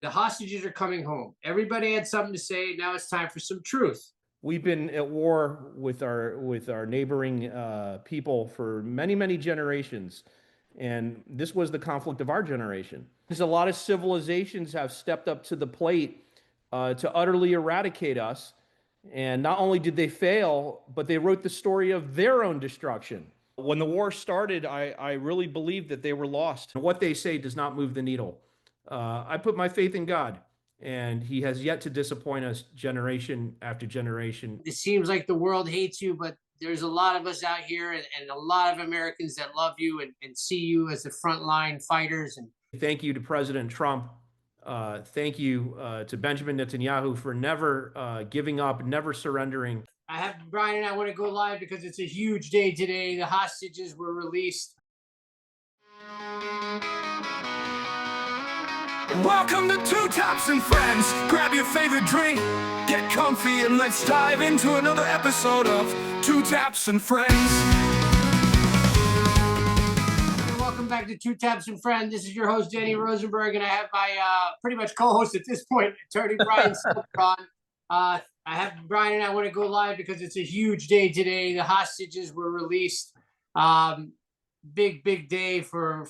The hostages are coming home. Everybody had something to say. Now it's time for some truth. We've been at war with our neighboring people for many, many generations. And this was the conflict of our generation. Because a lot of civilizations have stepped up to the plate to utterly eradicate us. And not only did they fail, but they wrote the story of their own destruction. When the war started, I really believed that they were lost. What they say does not move the needle. I put my faith in God, and he has yet to disappoint us generation after generation. It seems like the world hates you, but there's a lot of us out here and a lot of Americans that love you and see you as the frontline fighters. And thank you to President Trump. Thank you to Benjamin Netanyahu for never giving up, never surrendering. Brian and I want to go live because it's a huge day today. The hostages were released. Welcome to Two Taps and Friends. Grab your favorite drink, get comfy, and let's dive into another episode of Two Taps and Friends. Welcome back to Two Taps and Friends. This is your host, Daniel Rosenberg, and I have my pretty much co-host at this point, attorney Brian Silber on. I have Brian and I want to go live because it's a huge day today. The hostages were released. Big day for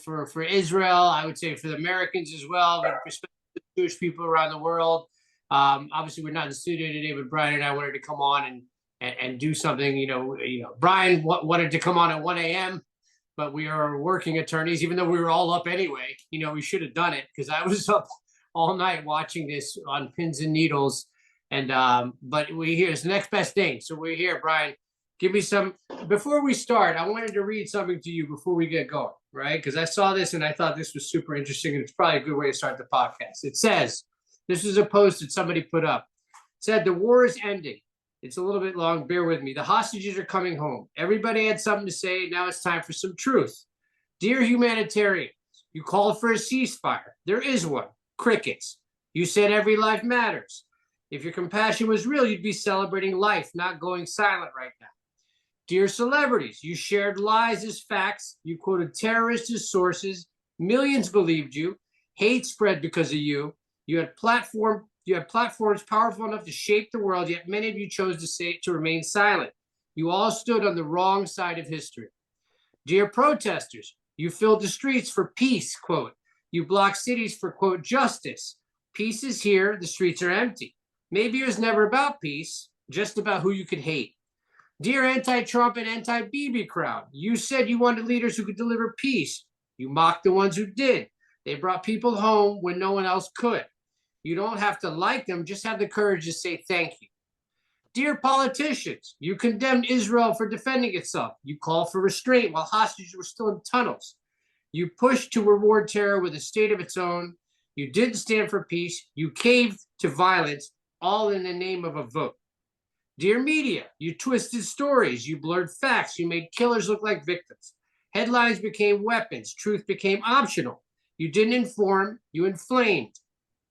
Israel. I would say for the Americans as well, but respect to the Jewish people around the world. Obviously, we're not in the studio today, but Brian and I wanted to come on and do something. You know, Brian wanted to come on at 1 a.m., but we are working attorneys, even though we were all up anyway. You know, we should have done it because I was up all night watching this on pins and needles. And but we're here. It's the next best thing. So we're here, Brian. Give me some. Before we start, I wanted to read something to you before we get going, right? Because I saw this and I thought this was super interesting, and it's probably a good way to start the podcast. It says, this is a post that somebody put up. It said, the war is ending. It's a little bit long. Bear with me. The hostages are coming home. Everybody had something to say. Now it's time for some truth. Dear humanitarians, you called for a ceasefire. There is one. Crickets. You said every life matters. If your compassion was real, you'd be celebrating life, not going silent right now. Dear celebrities, you shared lies as facts. You quoted terrorists as sources. Millions believed you. Hate spread because of you. You had platforms powerful enough to shape the world, yet many of you chose to remain silent. You all stood on the wrong side of history. Dear protesters, you filled the streets for peace, quote. You blocked cities for, quote, justice. Peace is here. The streets are empty. Maybe it was never about peace, just about who you could hate. Dear anti-Trump and anti-Bibi crowd, you said you wanted leaders who could deliver peace. You mocked the ones who did. They brought people home when no one else could. You don't have to like them, just have the courage to say thank you. Dear politicians, you condemned Israel for defending itself. You called for restraint while hostages were still in tunnels. You pushed to reward terror with a state of its own. You didn't stand for peace. You caved to violence, all in the name of a vote. Dear media, you twisted stories, you blurred facts, you made killers look like victims. Headlines became weapons, truth became optional. You didn't inform, you inflamed.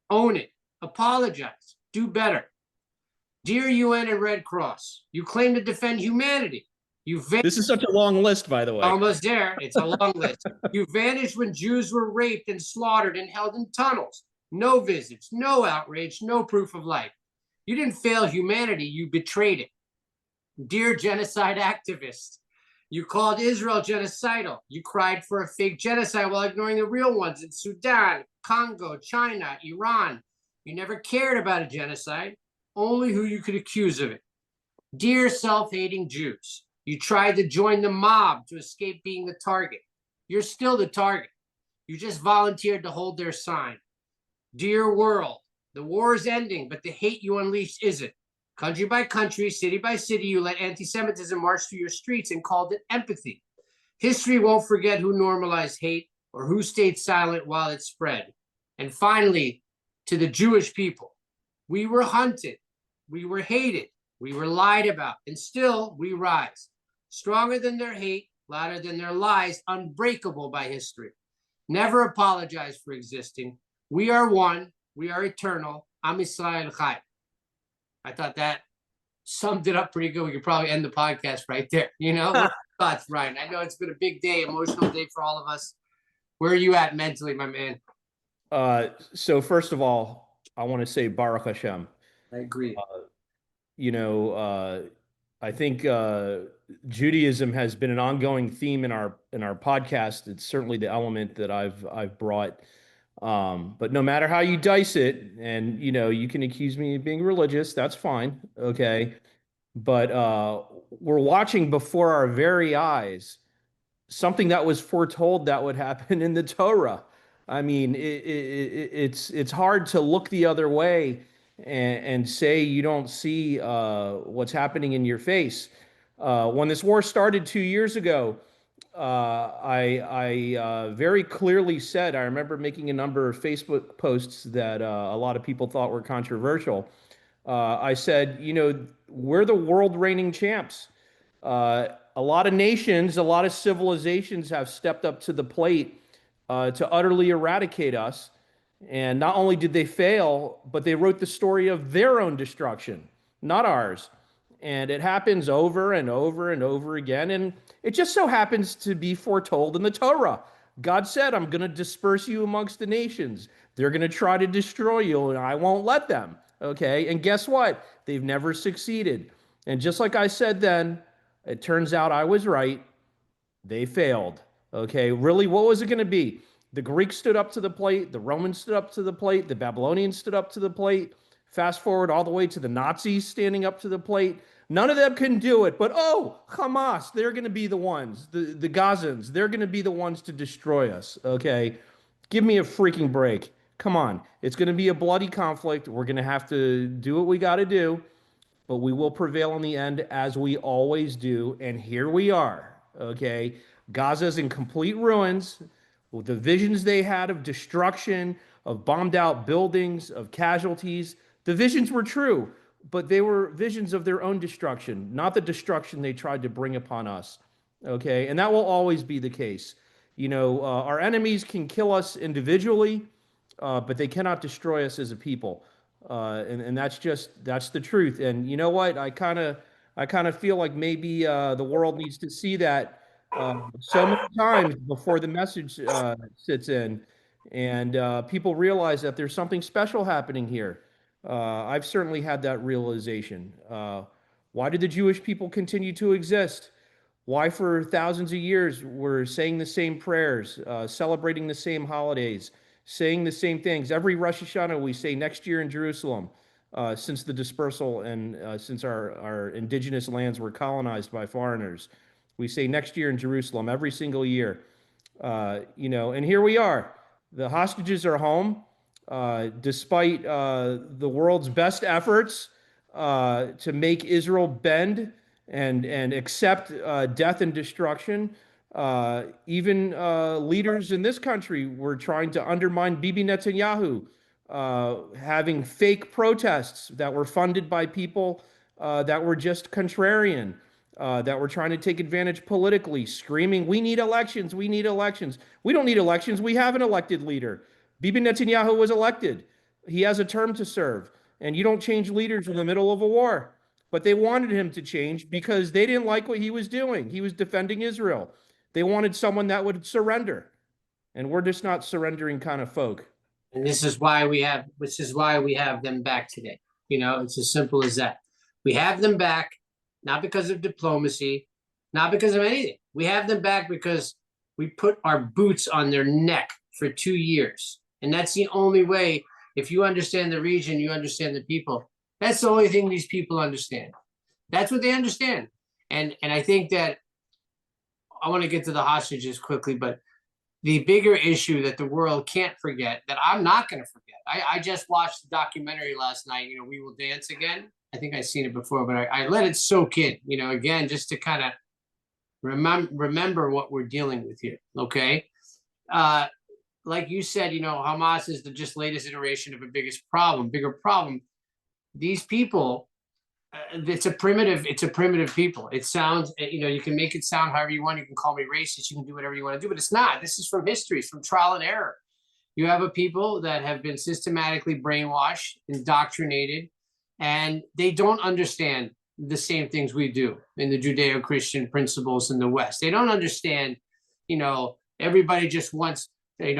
Own it, apologize, do better. Dear UN and Red Cross, you claim to defend humanity. This is such a long list, by the way. Almost there, it's a long list. You vanished when Jews were raped and slaughtered and held in tunnels. No visits, no outrage, no proof of life. You didn't fail humanity, you betrayed it. Dear genocide activists, you called Israel genocidal. You cried for a fake genocide while ignoring the real ones in Sudan, Congo, China, Iran. You never cared about a genocide, only who you could accuse of it. Dear self-hating Jews, you tried to join the mob to escape being the target. You're still the target. You just volunteered to hold their sign. Dear world, the war is ending, but the hate you unleashed isn't. Country by country, city by city, you let anti-Semitism march through your streets and called it empathy. History won't forget who normalized hate or who stayed silent while it spread. And finally, to the Jewish people, we were hunted, we were hated, we were lied about, and still we rise. Stronger than their hate, louder than their lies, unbreakable by history. Never apologize for existing. We are one. We are eternal. Am Yisrael Chai. I thought that summed it up pretty good. We could probably end the podcast right there. You know, what are your thoughts, Brian? I know it's been a big day, emotional day for all of us. Where are you at mentally, my man? So first of all, I want to say Baruch Hashem. I agree. You know, I think Judaism has been an ongoing theme in our podcast. It's certainly the element that I've brought. But no matter how you dice it, and you can accuse me of being religious, that's fine, okay. But we're watching before our very eyes something that was foretold that would happen in the Torah. I mean, it's hard to look the other way and say you don't see what's happening in your face. When this war started 2 years ago, I very clearly said, I remember making a number of Facebook posts that a lot of people thought were controversial. I said, we're the world reigning champs. A lot of nations, a lot of civilizations have stepped up to the plate to utterly eradicate us. And not only did they fail, but they wrote the story of their own destruction, not ours. And it happens over and over and over again. And it just so happens to be foretold in the Torah. God said, I'm going to disperse you amongst the nations. They're going to try to destroy you, and I won't let them. Okay. And guess what? They've never succeeded. And just like I said then, it turns out I was right. They failed. Okay. Really, what was it going to be? The Greeks stood up to the plate. The Romans stood up to the plate. The Babylonians stood up to the plate. Fast forward all the way to the Nazis standing up to the plate. None of them can do it. But, Hamas, they're going to be the ones. The Gazans, they're going to be the ones to destroy us. Okay. Give me a freaking break. Come on. It's going to be a bloody conflict. We're going to have to do what we got to do. But we will prevail in the end, as we always do. And here we are. Okay. Gaza's in complete ruins. With the visions they had of destruction, of bombed out buildings, of casualties, the visions were true, but they were visions of their own destruction, not the destruction they tried to bring upon us. Okay. And that will always be the case. Our enemies can kill us individually, but they cannot destroy us as a people. And that's the truth. And you know what? I kind of feel like maybe the world needs to see that so many times before the message sits in, and people realize that there's something special happening here. I've certainly had that realization. Why did the Jewish people continue to exist? Why for thousands of years we're saying the same prayers, celebrating the same holidays, saying the same things. Every Rosh Hashanah we say next year in Jerusalem, since the dispersal and since our indigenous lands were colonized by foreigners. We say next year in Jerusalem every single year. And here we are. The hostages are home, despite the world's best efforts to make Israel bend and accept death and destruction. Even leaders in this country were trying to undermine Bibi Netanyahu, having fake protests that were funded by people that were just contrarian. That were trying to take advantage politically, screaming, we need elections, we need elections. We don't need elections. We have an elected leader. Bibi Netanyahu was elected. He has a term to serve. And you don't change leaders in the middle of a war. But they wanted him to change because they didn't like what he was doing. He was defending Israel. They wanted someone that would surrender. And we're just not surrendering kind of folk. And this is why we have them back today. It's as simple as that. We have them back. Not because of diplomacy, not because of anything. We have them back because we put our boots on their neck for 2 years. And that's the only way. If you understand the region, you understand the people. That's the only thing these people understand. That's what they understand. And I think that I want to get to the hostages quickly, but the bigger issue that the world can't forget, that I'm not going to forget. I just watched the documentary last night, We Will Dance Again. I think I've seen it before, but I let it soak in, again, just to kind of remember what we're dealing with here, okay? Like you said, Hamas is the just latest iteration of a bigger problem. These people, it's a primitive people. It sounds, you can make it sound however you want. You can call me racist. You can do whatever you want to do, but it's not. This is from history. It's from trial and error. You have a people that have been systematically brainwashed, indoctrinated, and they don't understand the same things we do in the Judeo-Christian principles in the West. They don't understand, everybody just wants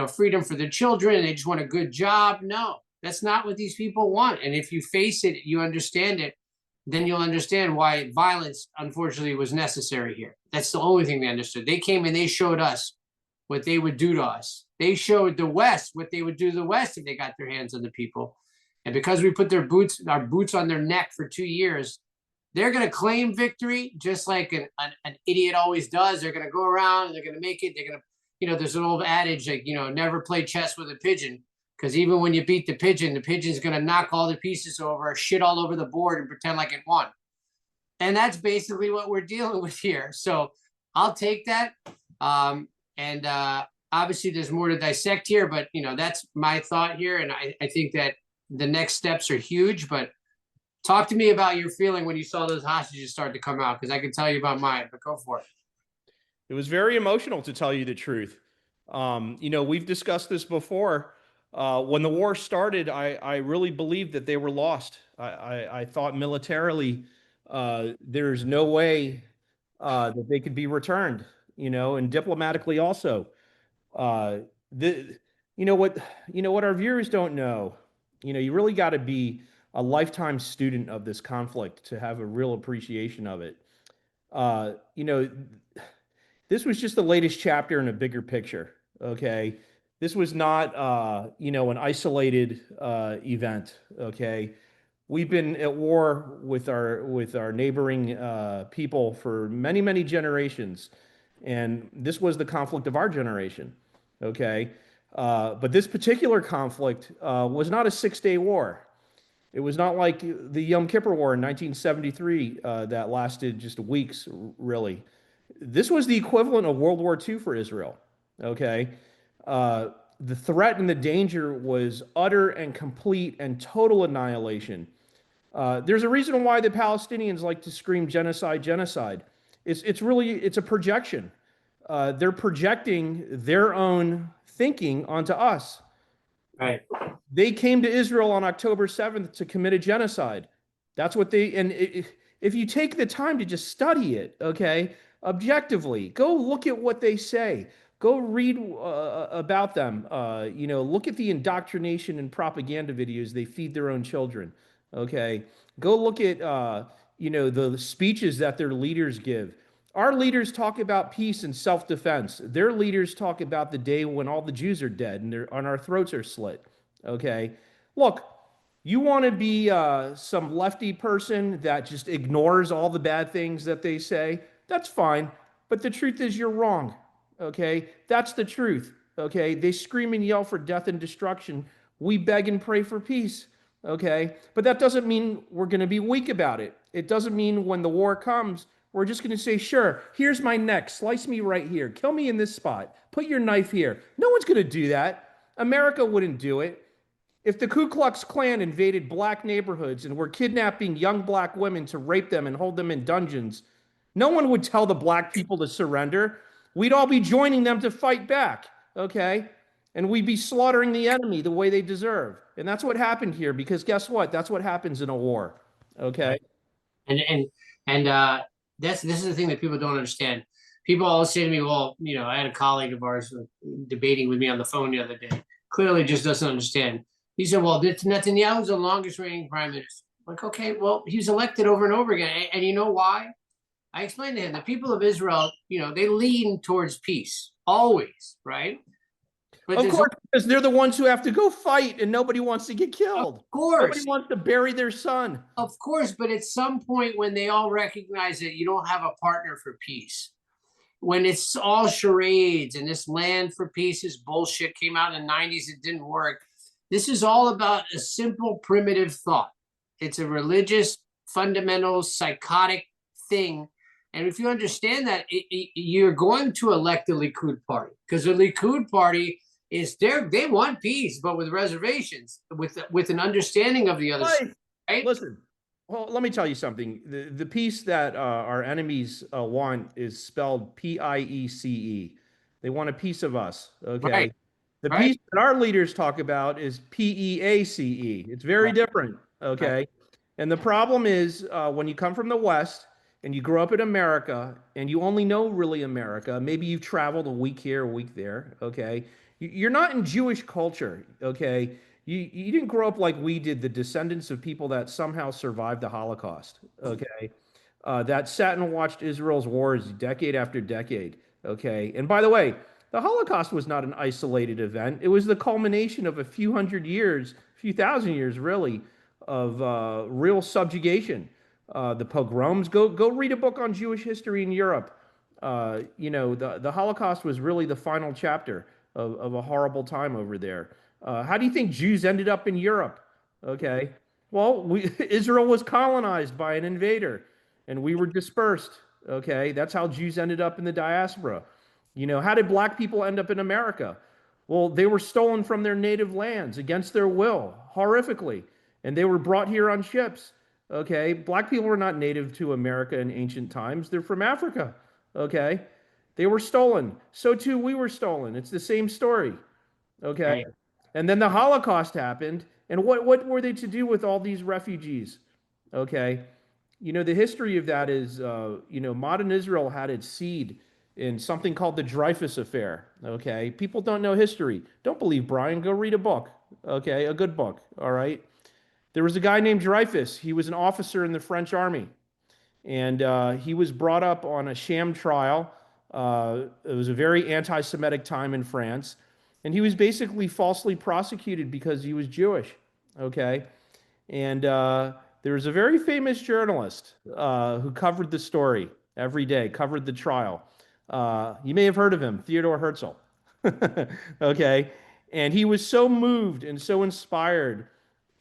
freedom for their children. They just want a good job. No, that's not what these people want. And if you face it, you understand it, then you'll understand why violence, unfortunately, was necessary here. That's the only thing they understood. They came and they showed us what they would do to us. They showed the West what they would do to the West if they got their hands on the people. And because we put our boots on their neck for 2 years, they're going to claim victory just like an idiot always does. They're going to go around and they're going to make it. They're going to, there's an old adage like, never play chess with a pigeon, because even when you beat the pigeon's going to knock all the pieces over, shit all over the board and pretend like it won. And that's basically what we're dealing with here. So I'll take that. And obviously there's more to dissect here, but that's my thought here. And I think that the next steps are huge, but talk to me about your feeling when you saw those hostages start to come out, because I can tell you about mine, but go for it. It was very emotional, to tell you the truth. We've discussed this before. When the war started, I really believed that they were lost. I thought militarily there's no way that they could be returned, and diplomatically also. What our viewers don't know, you really got to be a lifetime student of this conflict to have a real appreciation of it. This was just the latest chapter in a bigger picture. Okay. This was not, an isolated event. Okay. We've been at war with our neighboring people for many, many generations. And this was the conflict of our generation. Okay. But this particular conflict was not a 6-day war. It was not like the Yom Kippur War in 1973 that lasted just weeks, really. This was the equivalent of World War II for Israel, okay? The threat and the danger was utter and complete and total annihilation. There's a reason why the Palestinians like to scream genocide, genocide. It's a projection. They're projecting their own thinking onto us. Right. They came to Israel on October 7th to commit a genocide. That's what if you take the time to just study it, okay, objectively, go look at what they say, go read about them, look at the indoctrination and propaganda videos they feed their own children, okay, go look at, the speeches that their leaders give. Our leaders talk about peace and self-defense. Their leaders talk about the day when all the Jews are dead and our throats are slit. Okay, look, you want to be some lefty person that just ignores all the bad things that they say, that's fine. But the truth is you're wrong. Okay, that's the truth. Okay, they scream and yell for death and destruction. We beg and pray for peace. Okay, but that doesn't mean we're going to be weak about it. It doesn't mean when the war comes, we're just going to say, sure, here's my neck. Slice me right here. Kill me in this spot. Put your knife here. No one's going to do that. America wouldn't do it. If the Ku Klux Klan invaded black neighborhoods and were kidnapping young black women to rape them and hold them in dungeons, no one would tell the black people to surrender. We'd all be joining them to fight back, okay? And we'd be slaughtering the enemy the way they deserve. And that's what happened here, because guess what? That's what happens in a war, okay? And this is the thing that people don't understand. People always say to me, well, I had a colleague of ours debating with me on the phone the other day, clearly just doesn't understand. He said, well, Netanyahu's the longest reigning prime minister. I'm like, okay, well, he was elected over and over again. And you know why? I explained to him, the people of Israel, they lean towards peace, always, right? But of course, because they're the ones who have to go fight and nobody wants to get killed. Of course. Nobody wants to bury their son. Of course, but at some point when they all recognize that you don't have a partner for peace, when it's all charades and this land for peace is bullshit, came out in the 90s, it didn't work. This is all about a simple, primitive thought. It's a religious, fundamental, psychotic thing. And if you understand that, you're going to elect the Likud party, because the Likud party is there. They want peace, but with reservations, with an understanding of the other side. Right? Listen, well, let me tell you something. The peace that our enemies want is spelled P-I-E-C-E. They want a piece of us, okay? Right. The peace that our leaders talk about is P-E-A-C-E. It's very different, okay? Right. And the problem is when you come from the West and you grow up in America and you only know really America, maybe you've traveled a week here, a week there, okay? You're not in Jewish culture, okay? You didn't grow up like we did, the descendants of people that somehow survived the Holocaust, okay? That sat and watched Israel's wars decade after decade, okay? And by the way, the Holocaust was not an isolated event. It was the culmination of a few hundred years, a few thousand years, really, of real subjugation. The pogroms. Go read a book on Jewish history in Europe. The Holocaust was really the final chapter of a horrible time over there. How do you think Jews ended up in Europe? Okay. Well, Israel was colonized by an invader and we were dispersed. Okay. That's how Jews ended up in the diaspora. How did black people end up in America? Well, they were stolen from their native lands against their will, horrifically, and they were brought here on ships. Okay. Black people were not native to America in ancient times, they're from Africa. Okay. They were stolen. So too we were stolen. It's the same story. Okay. Right. And then the Holocaust happened. And what were they to do with all these refugees? Okay. The history of that is, modern Israel had its seed in something called the Dreyfus Affair. Okay. People don't know history. Don't believe Brian. Go read a book. Okay. A good book. All right. There was a guy named Dreyfus. He was an officer in the French army. And he was brought up on a sham trial. It was a very anti-Semitic time in France. And he was basically falsely prosecuted because he was Jewish. Okay. And there was a very famous journalist who covered the story every day, covered the trial. You may have heard of him, Theodore Herzl. Okay. And he was so moved and so inspired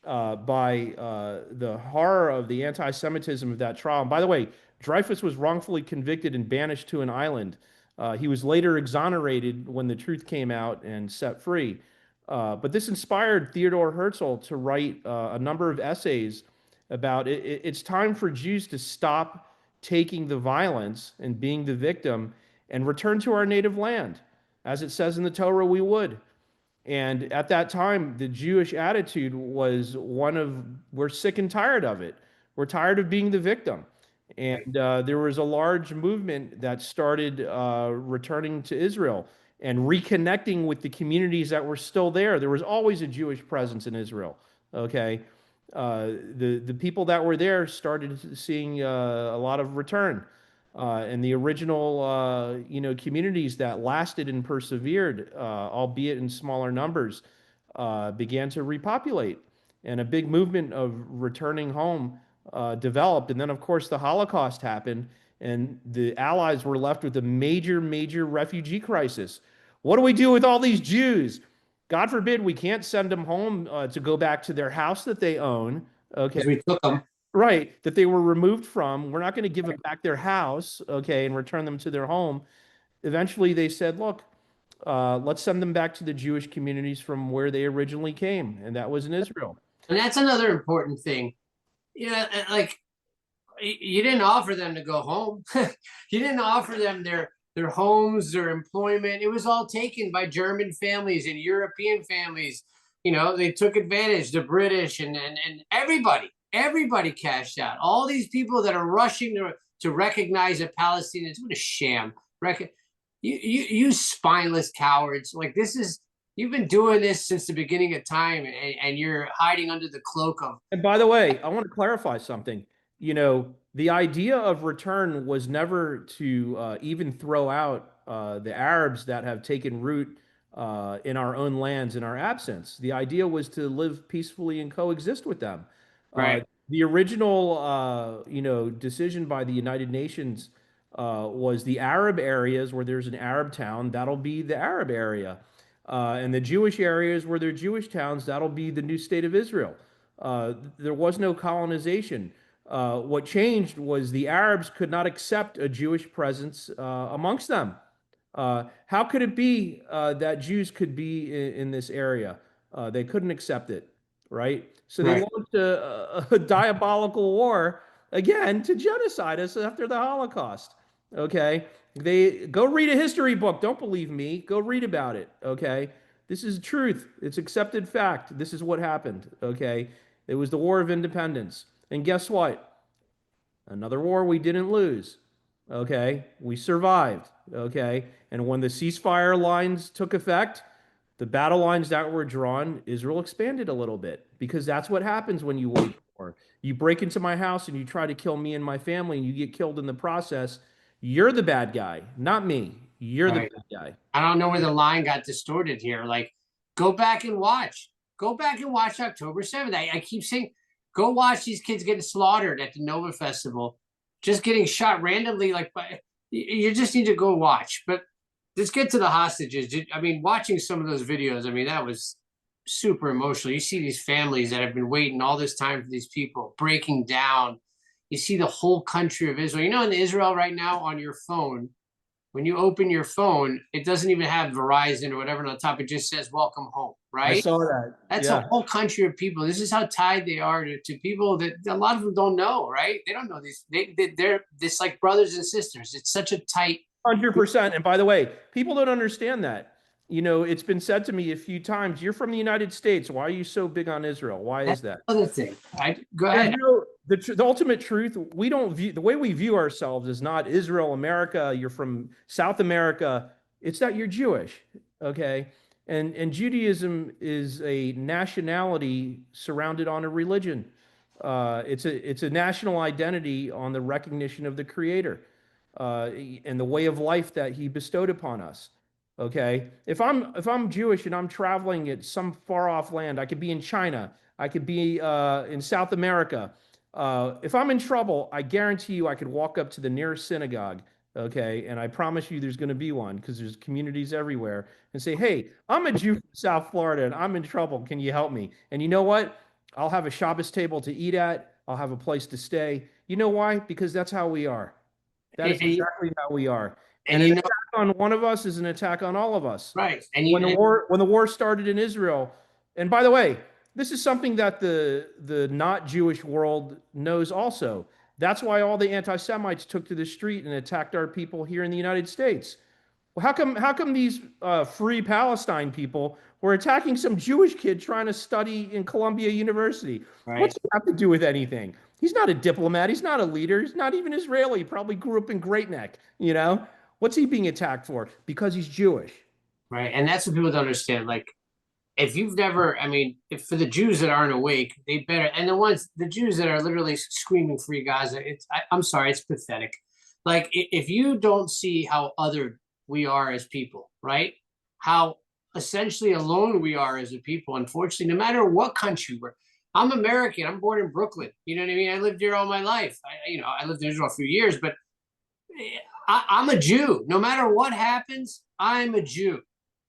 by the horror of the anti-Semitism of that trial. And by the way, Dreyfus was wrongfully convicted and banished to an island. He was later exonerated when the truth came out and set free. But this inspired Theodore Herzl to write a number of essays about it's time for Jews to stop taking the violence and being the victim and return to our native land. As it says in the Torah, we would. And at that time, the Jewish attitude was one of, we're sick and tired of it. We're tired of being the victim. And there was a large movement that started returning to Israel and reconnecting with the communities that were still there. There was always a Jewish presence in Israel. Okay. The people that were there started seeing a lot of return. And the original, communities that lasted and persevered, albeit in smaller numbers, began to repopulate. And a big movement of returning home developed. And then, of course, the Holocaust happened, and the Allies were left with a major, major refugee crisis. What do we do with all these Jews? God forbid we can't send them home to go back to their house that they own. Okay. Because we took them. Right, that they were removed from. We're not going to give them back their house, okay, and return them to their home. Eventually, they said, look, let's send them back to the Jewish communities from where they originally came, and that was in Israel. And that's another important thing. Like you didn't offer them to go home. You didn't offer them their homes, their employment. It was all taken by German families and European families. They took advantage, the British and everybody cashed out. All these people that are rushing to recognize a Palestinian, what a sham. You spineless cowards. Like you've been doing this since the beginning of time, and you're hiding under the cloak of. And by the way, I want to clarify something. The idea of return was never to even throw out the Arabs that have taken root in our own lands in our absence. The idea was to live peacefully and coexist with them. Right. The original, decision by the United Nations was the Arab areas where there's an Arab town, that'll be the Arab area. And the Jewish areas where there are Jewish towns, that'll be the new state of Israel. There was no colonization. What changed was the Arabs could not accept a Jewish presence amongst them. How could it be that Jews could be in this area? They couldn't accept it, right? So they launched a diabolical war again to genocide us after the Holocaust. Okay, they go read a history book. Don't believe me. Go read about it. Okay, this is truth. It's accepted fact. This is what happened. Okay, it was the War of Independence, and guess what? Another war we didn't lose. Okay, we survived. Okay, and when the ceasefire lines took effect, The battle lines that were drawn, Israel expanded a little bit because that's what happens when you wage war. You break into my house and you try to kill me and my family and you get killed in the process. You're the bad guy, not me. You're the Right. bad guy. I don't know where the line got distorted here. Like, go back and watch. Go back and watch October 7th. I keep saying, go watch these kids getting slaughtered at the Nova Festival, just getting shot randomly. Like, you just need to go watch. But let's get to the hostages. I mean, watching some of those videos, I mean, that was super emotional. You see these families that have been waiting all this time for these people breaking down. You see the whole country of Israel. You know, in Israel right now on your phone, when you open your phone, it doesn't even have Verizon or whatever on the top. It just says welcome home, I right? saw that. That's Yeah. a whole country of people. This is how tied they are to people that a lot of them don't know, right? They don't know these. They're this like brothers and sisters. It's such a tight. 100%. And by the way, people don't understand that. You know, it's been said to me a few times, you're from the United States. Why are you so big on Israel? Why is that? Other thing. Go And, ahead. you know, the ultimate truth, we don't view the way we view ourselves is not Israel, America, you're from South America. It's that you're Jewish. Okay. And Judaism is a nationality surrounded on a religion. It's a national identity on the recognition of the Creator and the way of life that He bestowed upon us. Okay, if I'm Jewish and I'm traveling at some far off land, I could be in China, I could be in South America. If I'm in trouble, I guarantee you I could walk up to the nearest synagogue. Okay, and I promise you there's going to be one because there's communities everywhere, and say, "Hey, I'm a Jew from South Florida and I'm in trouble. Can you help me?" And you know what? I'll have a Shabbos table to eat at. I'll have a place to stay. You know why? Because that's how we are. That is exactly how we are. And an attack on one of us is an attack on all of us. Right. And when the war started in Israel, and by the way, this is something that the not Jewish world knows also. That's why all the anti-Semites took to the street and attacked our people here in the United States. Well, how come these free Palestine people were attacking some Jewish kid trying to study in Columbia University? Right. What's it have to do with anything? He's not a diplomat. He's not a leader. He's not even Israeli. He probably grew up in Great Neck. You know, what's he being attacked for? Because he's Jewish. Right. And that's what people don't understand. Like, if you've never, I mean, if for the Jews that aren't awake, they better, and the Jews that are literally screaming free Gaza, I'm sorry, it's pathetic. Like, if you don't see how other we are as people, right? How essentially alone we are as a people, unfortunately, no matter what country I'm American, I'm born in Brooklyn. You know what I mean? I lived here all my life. I lived in Israel a few years, but I'm a Jew. No matter what happens, I'm a Jew.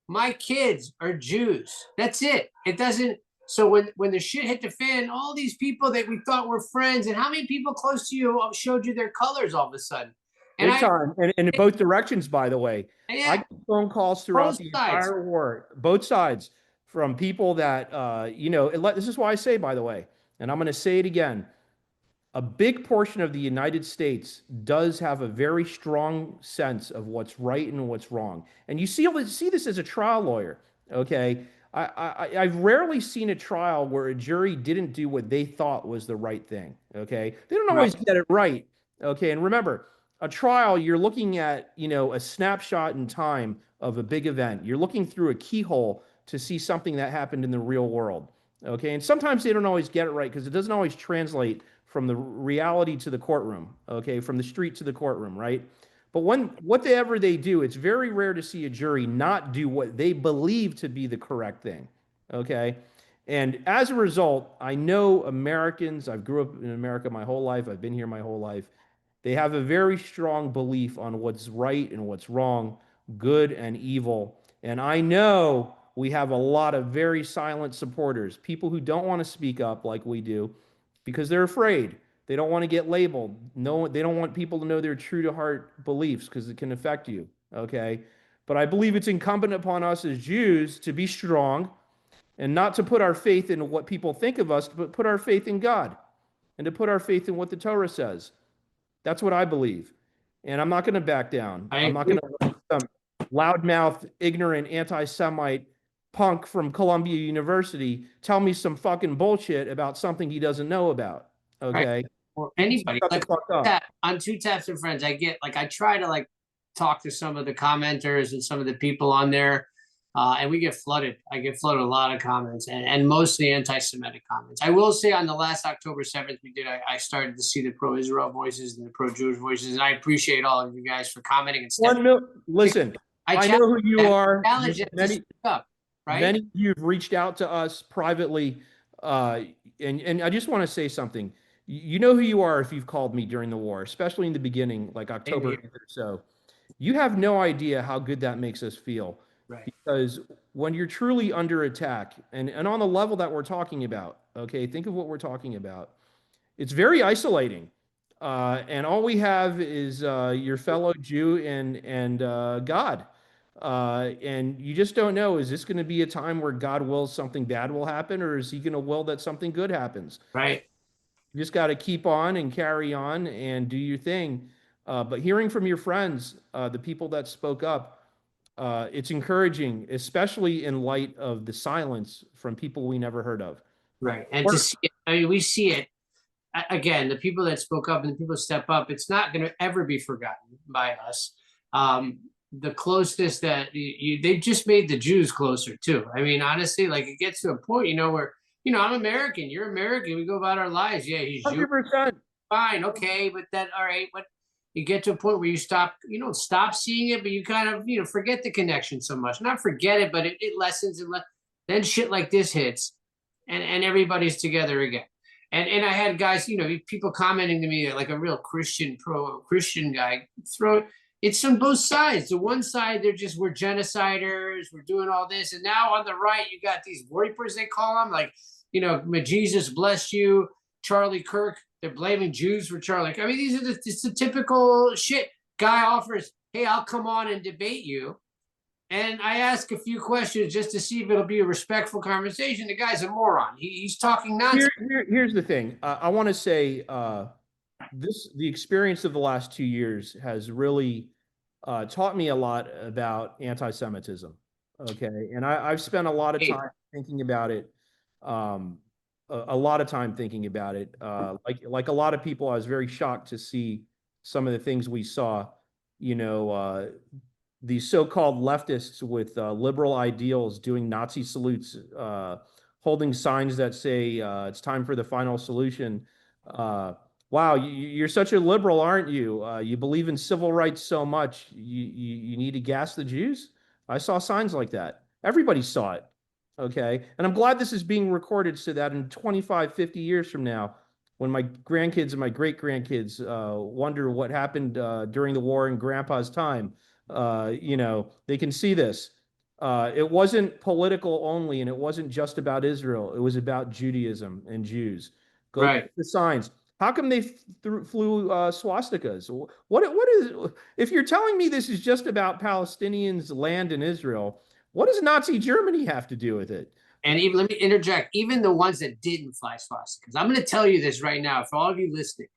My kids are Jews. That's it. It doesn't. So when the shit hit the fan, all these people that we thought were friends, and how many people close to you showed you their colors all of a sudden? And in both directions, by the way. Yeah, I get phone calls throughout the sides. entire war, both sides, from people that, this is why I say, by the way, and I'm going to say it again, a big portion of the United States does have a very strong sense of what's right and what's wrong. And you see this as a trial lawyer, okay? I've rarely seen a trial where a jury didn't do what they thought was the right thing, okay? They don't always get it right, okay? And remember, a trial, you're looking at, a snapshot in time of a big event. You're looking through a keyhole to see something that happened in the real world, okay? And sometimes they don't always get it right because it doesn't always translate from the reality to the courtroom, okay? From the street to the courtroom, right? But whatever they do, it's very rare to see a jury not do what they believe to be the correct thing, okay? And as a result, I know Americans, I've grew up in America my whole life, I've been here my whole life, they have a very strong belief on what's right and what's wrong, good and evil. And I know we have a lot of very silent supporters, people who don't want to speak up like we do, because they're afraid. They don't want to get labeled. No, they don't want people to know their true to heart beliefs because it can affect you, okay? But I believe it's incumbent upon us as Jews to be strong and not to put our faith in what people think of us, but put our faith in God and to put our faith in what the Torah says. That's what I believe. And I'm not going to back down. I'm not going to let some loudmouth, ignorant, anti-Semite punk from Columbia University tell me some fucking bullshit about something he doesn't know about. Okay. Right. Or anybody. Like on Two Taps and Friends, I try to talk to some of the commenters and some of the people on there. and we get flooded. I get flooded with a lot of comments, and mostly anti-Semitic comments. I will say on the last October 7th I started to see the pro-Israel voices and the pro-Jewish voices, and I appreciate all of you guys for commenting and stepping. Listen, I know who you are. Challenge it to speak up, right? Many of you have reached out to us privately, and I just want to say something. You know who you are if you've called me during the war, especially in the beginning, like October 8th or so. You have no idea how good that makes us feel. Right. Because when you're truly under attack, and on the level that we're talking about, okay, think of what we're talking about. It's very isolating. And all we have is your fellow Jew and God. And you just don't know, is this going to be a time where God wills something bad will happen, or is he going to will that something good happens? Right. You just got to keep on and carry on and do your thing. But hearing from your friends, the people that spoke up, it's encouraging, especially in light of the silence from people we never heard of. Right. And to see it, I mean, we see it again, the people that spoke up and the people that step up, it's not going to ever be forgotten by us. The closest that they just made the Jews closer too. I mean, honestly, like it gets to a point, where, I'm American, you're American, we go about our lives. Yeah, he's Jewish. 100%. Fine, okay, but all right, but you get to a point where you don't stop seeing it, but you kind of, forget the connection so much. Not forget it, but it lessens, and then shit like this hits, and everybody's together again. And I had guys, people commenting to me like a real Christian, pro-Christian guy, it's on both sides. The one side, we're genociders, we're doing all this. And now on the right, you got these vipers, they call them, like, may Jesus bless you, Charlie Kirk. They're blaming Jews for Charlie. I mean, it's the typical shit. Guy offers, hey, I'll come on and debate you. And I ask a few questions just to see if it'll be a respectful conversation. The guy's a moron. He's talking nonsense. Here's the thing. I want to say the experience of the last 2 years has really taught me a lot about anti-Semitism. Okay. And I've spent a lot of time thinking about it. A lot of time thinking about it. Like a lot of people, I was very shocked to see some of the things we saw, these so-called leftists with liberal ideals doing Nazi salutes, holding signs that say it's time for the final solution. Wow, you're such a liberal, aren't you? You believe in civil rights so much, you need to gas the Jews? I saw signs like that. Everybody saw it. Okay. And I'm glad this is being recorded so that in 25, 50 years from now, when my grandkids and my great-grandkids wonder what happened during the war in grandpa's time, they can see this. It wasn't political only, and it wasn't just about Israel. It was about Judaism and Jews. Go right. to the signs. How come they flew swastikas? What is, if you're telling me this is just about Palestinians' land in Israel, what does Nazi Germany have to do with it? And even, let me interject, even the ones that didn't fly swastikas. I'm going to tell you this right now, for all of you listening.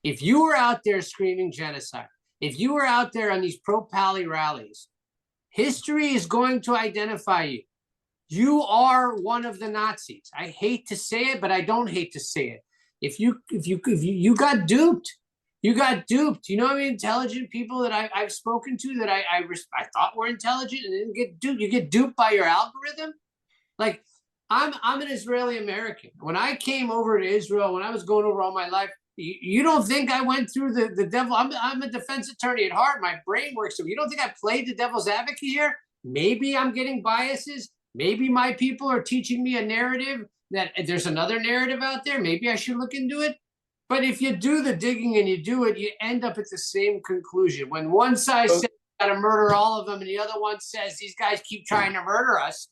If you were out there screaming genocide, if you were out there on these pro-Pally rallies, history is going to identify you. You are one of the Nazis. I hate to say it, but I don't hate to say it. If you got duped, you got duped. You know how many intelligent people that I've spoken to that I thought were intelligent and didn't get duped? You get duped by your algorithm. Like, I'm an Israeli American. When I came over to Israel, when I was going over all my life, you don't think I went through the devil? I'm a defense attorney at heart. My brain works. So you don't think I played the devil's advocate here? Maybe I'm getting biases. Maybe my people are teaching me a narrative that there's another narrative out there. Maybe I should look into it. But if you do the digging and you do it, you end up at the same conclusion. When one side says you got to murder all of them and the other one says these guys keep trying to murder us,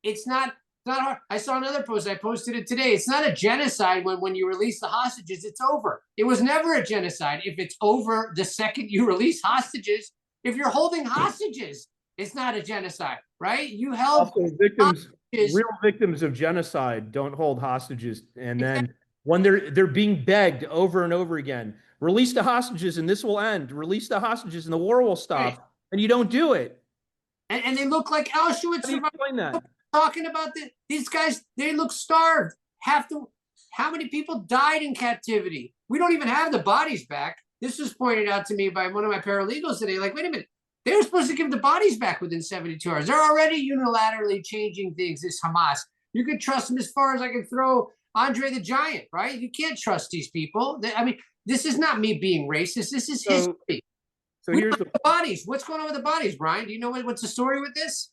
it's not hard. I saw another post. I posted it today. It's not a genocide when you release the hostages. It's over. It was never a genocide if it's over the second you release hostages. If you're holding hostages, it's not a genocide, right? You held victims. Real victims of genocide don't hold hostages, and then when they're being begged over and over again, release the hostages and this will end. Release the hostages and the war will stop, right. And you don't do it. And they look like Auschwitz survivors. Talking about these guys, they look starved. How many people died in captivity? We don't even have the bodies back. This was pointed out to me by one of my paralegals today. Like, wait a minute, They were supposed to give the bodies back within 72 hours. They're already unilaterally changing things, this Hamas. You could trust them as far as I can throw Andre the Giant, right? You can't trust these people. I mean, this is not me being racist. This is history. So We here's don't have the bodies. What's going on with the bodies, Brian? Do you know what's the story with this?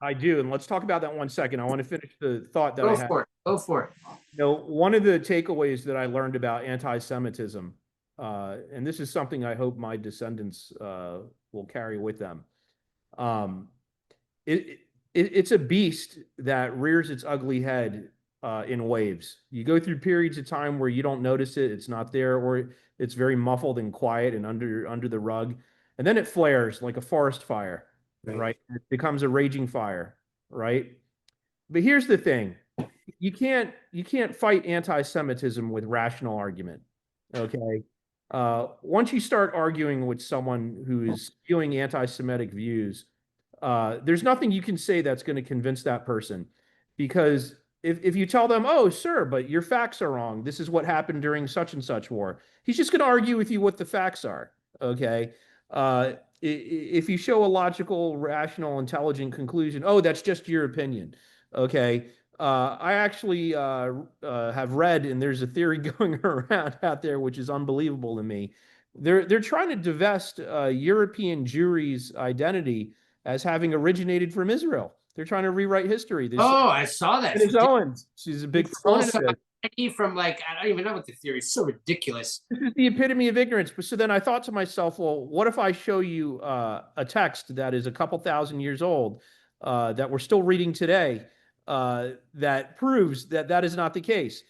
I do, and let's talk about that 1 second. I want to finish the thought that I had. Go for it. You know, one of the takeaways that I learned about anti-Semitism, and this is something I hope my descendants will carry with them. It's a beast that rears its ugly head in waves. You go through periods of time where you don't notice it, it's not there, or it's very muffled and quiet and under the rug, and then it flares like a forest fire, right? It becomes a raging fire, right? But here's the thing. You can't fight anti-Semitism with rational argument. Okay. Once you start arguing with someone who is spewing anti-Semitic views, there's nothing you can say that's going to convince that person, because if you tell them, oh, sir, but your facts are wrong, this is what happened during such and such war, he's just going to argue with you what the facts are. Okay. If you show a logical, rational, intelligent conclusion, oh, that's just your opinion. Okay. I actually have read, and there's a theory going around out there which is unbelievable to me. They're trying to divest European Jewry's identity as having originated from Israel. They're trying to rewrite history. I saw that. Ms. Owens, she's a big proponent of it. From like, I don't even know what the theory is. So ridiculous. This is the epitome of ignorance. But so then I thought to myself, well, what if I show you a text that is a couple thousand years old that we're still reading today? That proves that that is not the case.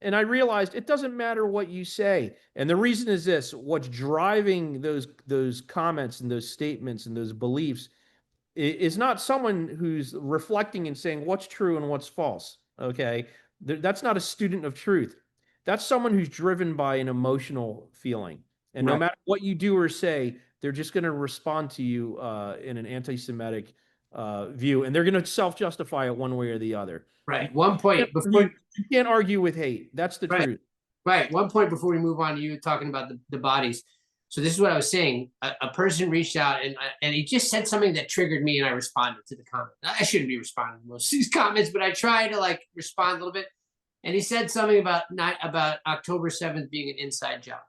And I realized it doesn't matter what you say. And the reason is this: what's driving those comments and those statements and those beliefs is not someone who's reflecting and saying what's true and what's false. Okay. That's not a student of truth. That's someone who's driven by an emotional feeling. And no matter what you do or say, they're just going to respond to you in an anti-Semitic view, and they're going to self-justify it one way or the other. Right. One point before you can't argue with hate. That's the truth. Right. One point before we move on to you talking about the bodies. So this is what I was saying. A person reached out and he just said something that triggered me, and I responded to the comment. I shouldn't be responding to most of these comments, but I try to like respond a little bit. And he said something about October 7th being an inside job,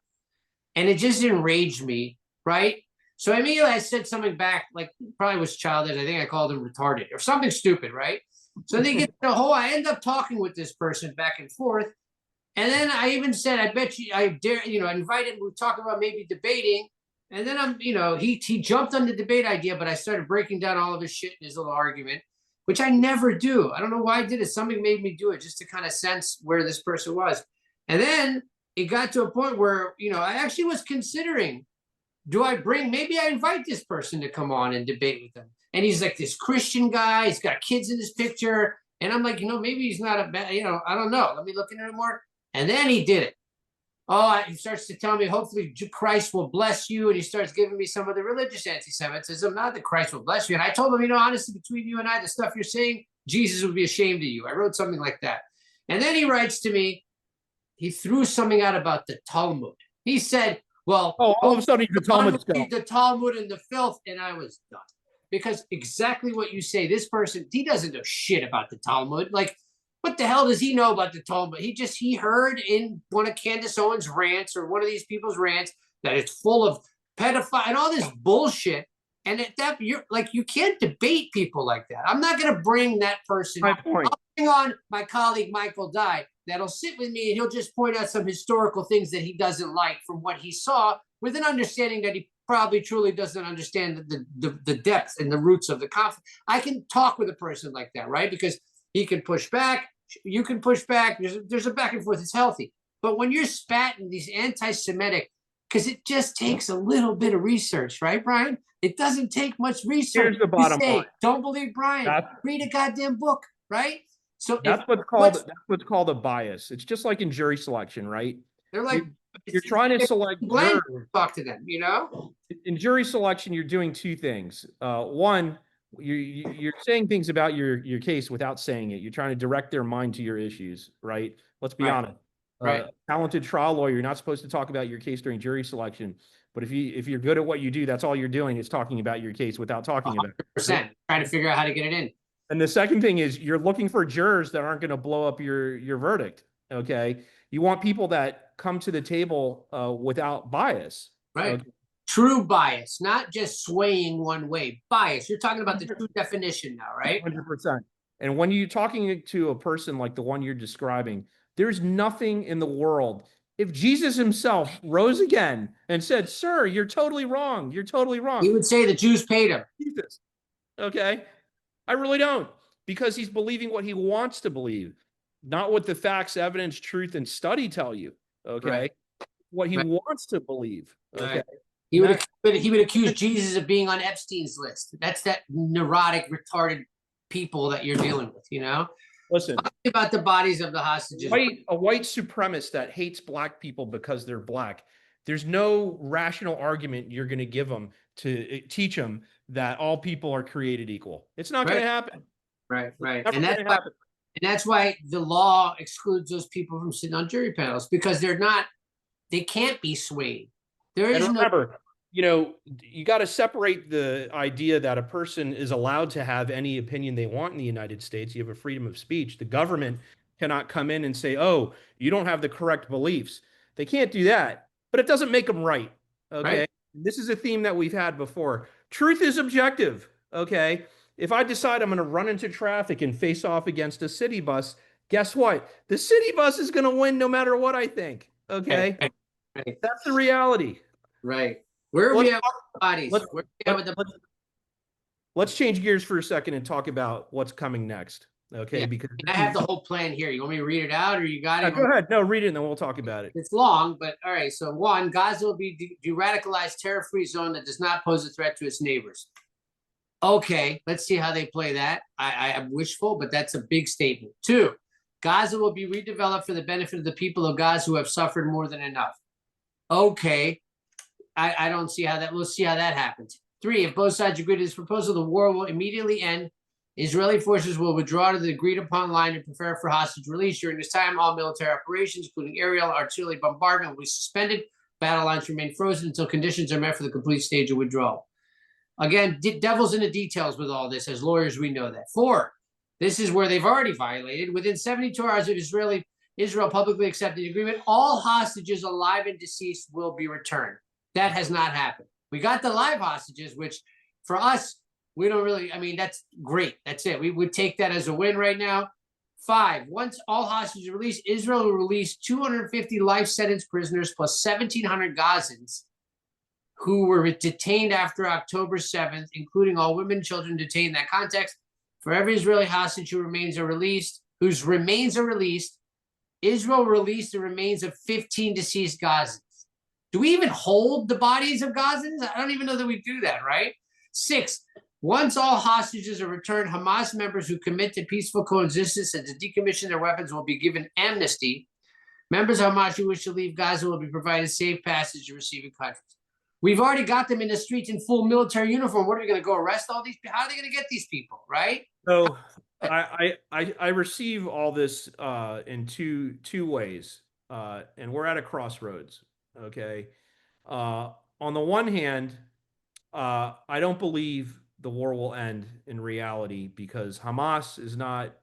and it just enraged me. Right. So immediately I said something back, like probably was childish. I think I called him retarded or something stupid, right? So they get I end up talking with this person back and forth. And then I even said, I bet you, I dare, invited, we were talking about maybe debating. And then he jumped on the debate idea, but I started breaking down all of his shit in his little argument, which I never do. I don't know why I did it. Something made me do it just to kind of sense where this person was. And then it got to a point where, I actually was considering, maybe I invite this person to come on and debate with them. And he's like this Christian guy. He's got kids in his picture. And I'm like, maybe he's not a bad, I don't know. Let me look into it more. And then he did it. He starts to tell me, hopefully Christ will bless you. And he starts giving me some of the religious anti-Semitism, not that Christ will bless you. And I told him, honestly, between you and I, the stuff you're saying, Jesus would be ashamed of you. I wrote something like that. And then he writes to me, he threw something out about the Talmud. He said, well, all of a sudden the Talmud and the filth. And I was done. Because exactly what you say, this person, he doesn't know shit about the Talmud. Like, what the hell does he know about the Talmud? He heard in one of Candace Owens' rants or one of these people's rants that it's full of pedophile and all this bullshit. And you can't debate people like that. I'm not going to bring that person. My point. I'll bring on my colleague Michael Dye that'll sit with me and he'll just point out some historical things that he doesn't like from what he saw, with an understanding that he probably truly doesn't understand the depth and the roots of the conflict. I can talk with a person like that, right? Because he can push back. You can push back. There's a back and forth. It's healthy. But when you're spatting these anti-Semitic, because it just takes a little bit of research, right, Brian? It doesn't take much research. Here's the bottom line. Don't believe Brian. Read a goddamn book, right? So that's what's called a bias. It's just like in jury selection, right? They're like, you're trying to select jurors. Talk to them, In jury selection, you're doing two things. One, you're saying things about your case without saying it. You're trying to direct their mind to your issues, right? Let's be honest. Right. Talented trial lawyer, you're not supposed to talk about your case during jury selection. But if you're good at what you do, that's all you're doing is talking about your case without talking about it. 100%. Trying to figure out how to get it in. And the second thing is you're looking for jurors that aren't going to blow up your verdict. Okay. You want people that come to the table without bias. Right. Okay? True bias, not just swaying one way. Bias. You're talking about the true definition now, right? 100%. And when you're talking to a person like the one you're describing, there's nothing in the world. If Jesus himself rose again and said, "Sir, you're totally wrong. You're totally wrong." He would say the Jews paid him. Jesus. Okay. I really don't, because he's believing what he wants to believe, not what the facts, evidence, truth, and study tell you. Okay. Right. What he Right. wants to believe. Okay. Right. He would accuse Jesus of being on Epstein's list. That's that neurotic, retarded people that you're dealing with, you know? Listen, Talk about the bodies of the hostages. a white supremacist that hates black people because they're black, there's no rational argument you're going to give them to teach them that all people are created equal. It's not going to happen. Right, right. Never And gonna happen. that's why the law excludes those people from sitting on jury panels, because they can't be swayed. There is And no remember, you got to separate the idea that a person is allowed to have any opinion they want in the United States. You have a freedom of speech. The government cannot come in and say, "Oh, you don't have the correct beliefs." They can't do that, but it doesn't make them right. Okay. Right. This is a theme that we've had before. Truth is objective. Okay. If I decide I'm going to run into traffic and face off against a city bus, guess what? The city bus is going to win no matter what I think. Okay. Right. That's the reality. Right. Where are we at with the bodies? let's- Where are we at with the Let's change gears for a second and talk about what's coming next. Okay. Yeah. Because I have the whole plan here. You want me to read it out, or you got it? go ahead. No, read it and then we'll talk about it. It's long, but all right. So 1, Gaza will be de-radicalized, terror-free zone that does not pose a threat to its neighbors. Okay, let's see how they play that. I am wishful, but that's a big statement. 2, Gaza will be redeveloped for the benefit of the people of Gaza who have suffered more than enough. Okay, I don't see how that. We'll see how that happens. 3, if both sides agree to this proposal, the war will immediately end. Israeli forces will withdraw to the agreed-upon line and prepare for hostage release. During this time, all military operations, including aerial artillery bombardment, will be suspended. Battle lines remain frozen until conditions are met for the complete stage of withdrawal. Again, devil's in the details with all this. As lawyers, we know that. 4, this is where they've already violated. Within 72 hours of Israel publicly accepted the agreement, all hostages alive and deceased will be returned. That has not happened. We got the live hostages, which for us, we don't really, that's great. That's it. We would take that as a win right now. 5, once all hostages are released, Israel will release 250 life sentence prisoners plus 1,700 Gazans who were detained after October 7th, including all women and children detained in that context. For every Israeli hostage whose remains are released, Israel will release the remains of 15 deceased Gazans. Do we even hold the bodies of Gazans? I don't even know that we do that, right? 6, once all hostages are returned, Hamas members who commit to peaceful coexistence and to decommission their weapons will be given amnesty. Members of Hamas who wish to leave Gaza will be provided safe passage to receiving countries. We've already got them in the streets in full military uniform. What are we going to go arrest all these people? How are they going to get these people, right? So I receive all this in two ways, and we're at a crossroads. Okay, on the one hand, I don't believe the war will end in reality because Hamas is not,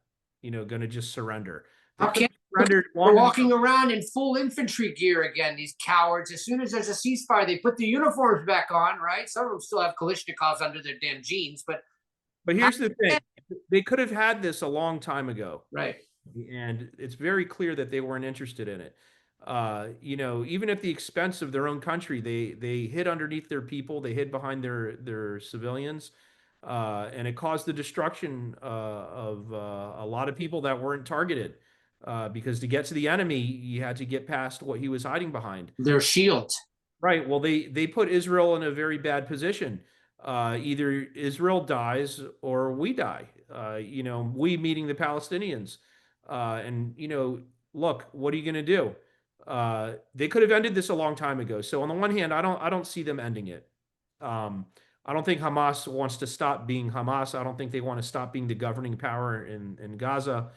going to just surrender. How can they're walking around in full infantry gear again, these cowards. As soon as there's a ceasefire, they put the uniforms back on, right? Some of them still have Kalashnikovs under their damn jeans, but here's the thing. They could have had this a long time ago. right. And it's very clear that they weren't interested in it. Even at the expense of their own country, they hid underneath their people, they hid behind their civilians, and it caused the destruction of a lot of people that weren't targeted. Because to get to the enemy, you had to get past what he was hiding behind. Their shields. Right. Well, they put Israel in a very bad position. Either Israel dies or we die. We meaning the Palestinians. Look, what are you going to do? They could have ended this a long time ago. So on the one hand, I don't see them ending it. I don't think Hamas wants to stop being Hamas. I don't think they want to stop being the governing power in Gaza.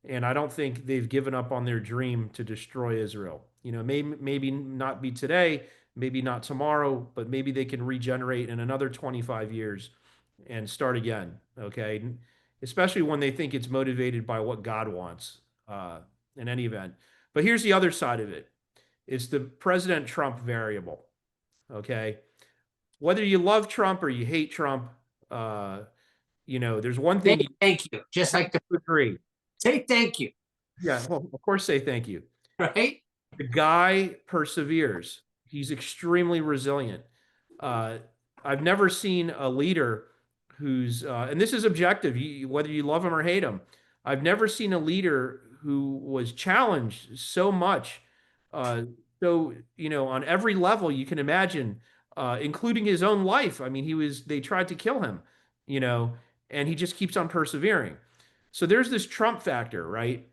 and I don't think they've given up on their dream to destroy Israel. Maybe not be today, maybe not tomorrow, but maybe they can regenerate in another 25 years and start again. Okay, especially when they think it's motivated by what God wants. In any event, but here's the other side of it: it's the President Trump variable. Okay, whether you love Trump or you hate Trump, there's one thing you Thank you. Just have like the to agree. say thank you, Yeah, well, of course, say thank you. right? The guy perseveres. He's extremely resilient. Uh, I've never seen a leader who's, and this is objective, whether you love him or hate him. I've never seen a leader who was challenged so much. Uh, on every level you can imagine, including his own life. I mean, they tried to kill him, you know, and he just keeps on persevering. So there's this Trump factor, right?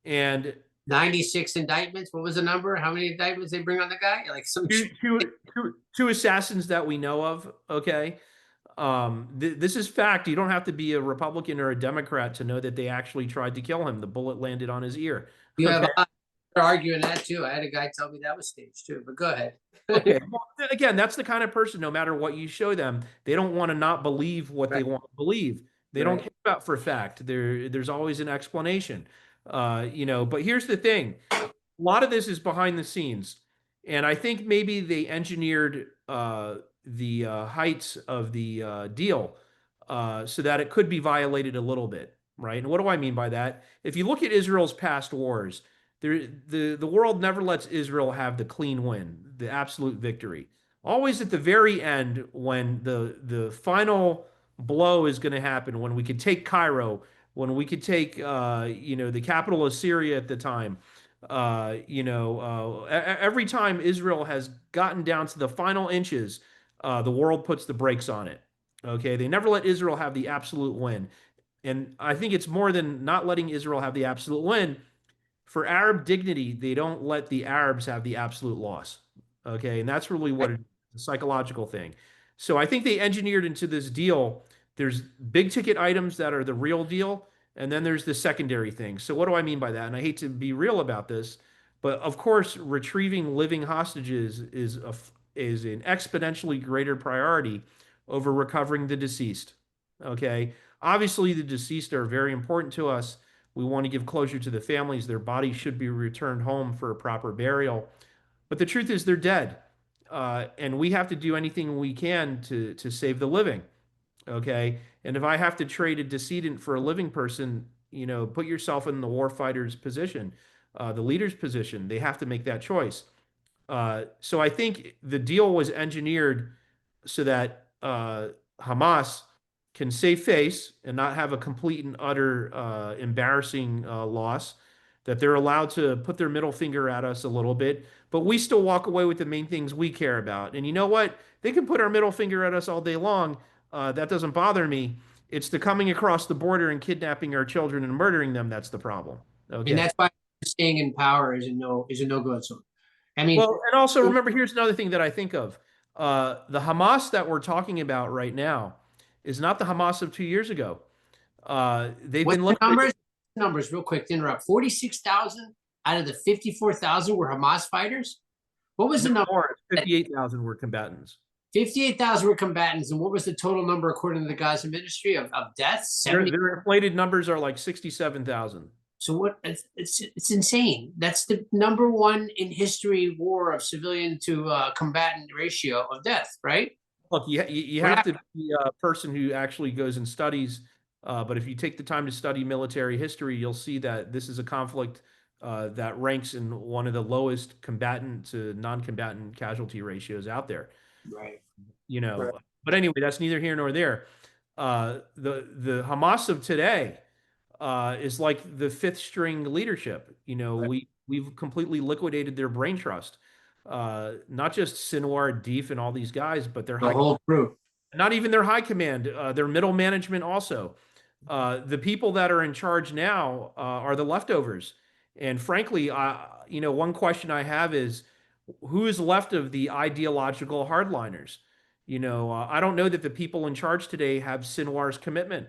And 96 indictments. What was the number? How many indictments they bring on the guy? Like some two assassins that we know of. Okay. This is fact. You don't have to be a Republican or a Democrat to know that they actually tried to kill him. The bullet landed on his ear. you Okay. have arguing that too. I had a guy tell me that was staged too, but go ahead. Okay. Well, again, that's the kind of person, no matter what you show them, they don't want to not believe what they want to believe. They don't care about for fact. There's always an explanation. But here's the thing. A lot of this is behind the scenes. And I think maybe they engineered the heights of the deal so that it could be violated a little bit, right? And what do I mean by that? If you look at Israel's past wars, the world never lets Israel have the clean win, the absolute victory. Always at the very end, when the final blow is going to happen, when we could take Cairo, when we could take the capital of Syria at the time. Every time Israel has gotten down to the final inches, the world puts the brakes on it. Okay, they never let Israel have the absolute win, and I think it's more than not letting Israel have the absolute win. For Arab dignity, they don't let the Arabs have the absolute loss. Okay, and that's really what it's a psychological thing. So I think they engineered into this deal. There's big ticket items that are the real deal, and then there's the secondary things. So what do I mean by that? And I hate to be real about this, but of course, retrieving living hostages is an exponentially greater priority over recovering the deceased. Okay, obviously the deceased are very important to us. We want to give closure to the families. Their bodies should be returned home for a proper burial. But the truth is, they're dead, and we have to do anything we can to save the living. Okay. And if I have to trade a decedent for a living person, put yourself in the warfighter's position, the leader's position. They have to make that choice. So I think the deal was engineered so that Hamas can save face and not have a complete and utter embarrassing loss, that they're allowed to put their middle finger at us a little bit, but we still walk away with the main things we care about. And you know what? They can put our middle finger at us all day long. That doesn't bother me. It's the coming across the border and kidnapping our children and murdering them that's the problem. Okay. And that's why staying in power is a no-go zone. I mean, well, and also remember, here's another thing that I think of. The Hamas that we're talking about right now is not the Hamas of 2 years ago. They've been looking numbers real quick to interrupt. 46,000 out of the 54,000 were Hamas fighters. What was the number? 58,000 were combatants. 58,000 were combatants, and what was the total number according to the Gaza Ministry of deaths? Their inflated numbers are like 67,000. So what? It's insane. That's the number one in history war of civilian to combatant ratio of death, right? Look, you have to be a person who actually goes and studies. But if you take the time to study military history, you'll see that this is a conflict that ranks in one of the lowest combatant to non-combatant casualty ratios out there. Right. Right. But anyway, that's neither here nor there. The Hamas of today is like the fifth string leadership. Right. We've completely liquidated their brain trust. Not just Sinwar, Deef, and all these guys, but their whole crew. Not even their high command, their middle management also. The people that are in charge now are the leftovers. And frankly, one question I have is, who is left of the ideological hardliners? I don't know that the people in charge today have Sinwar's commitment.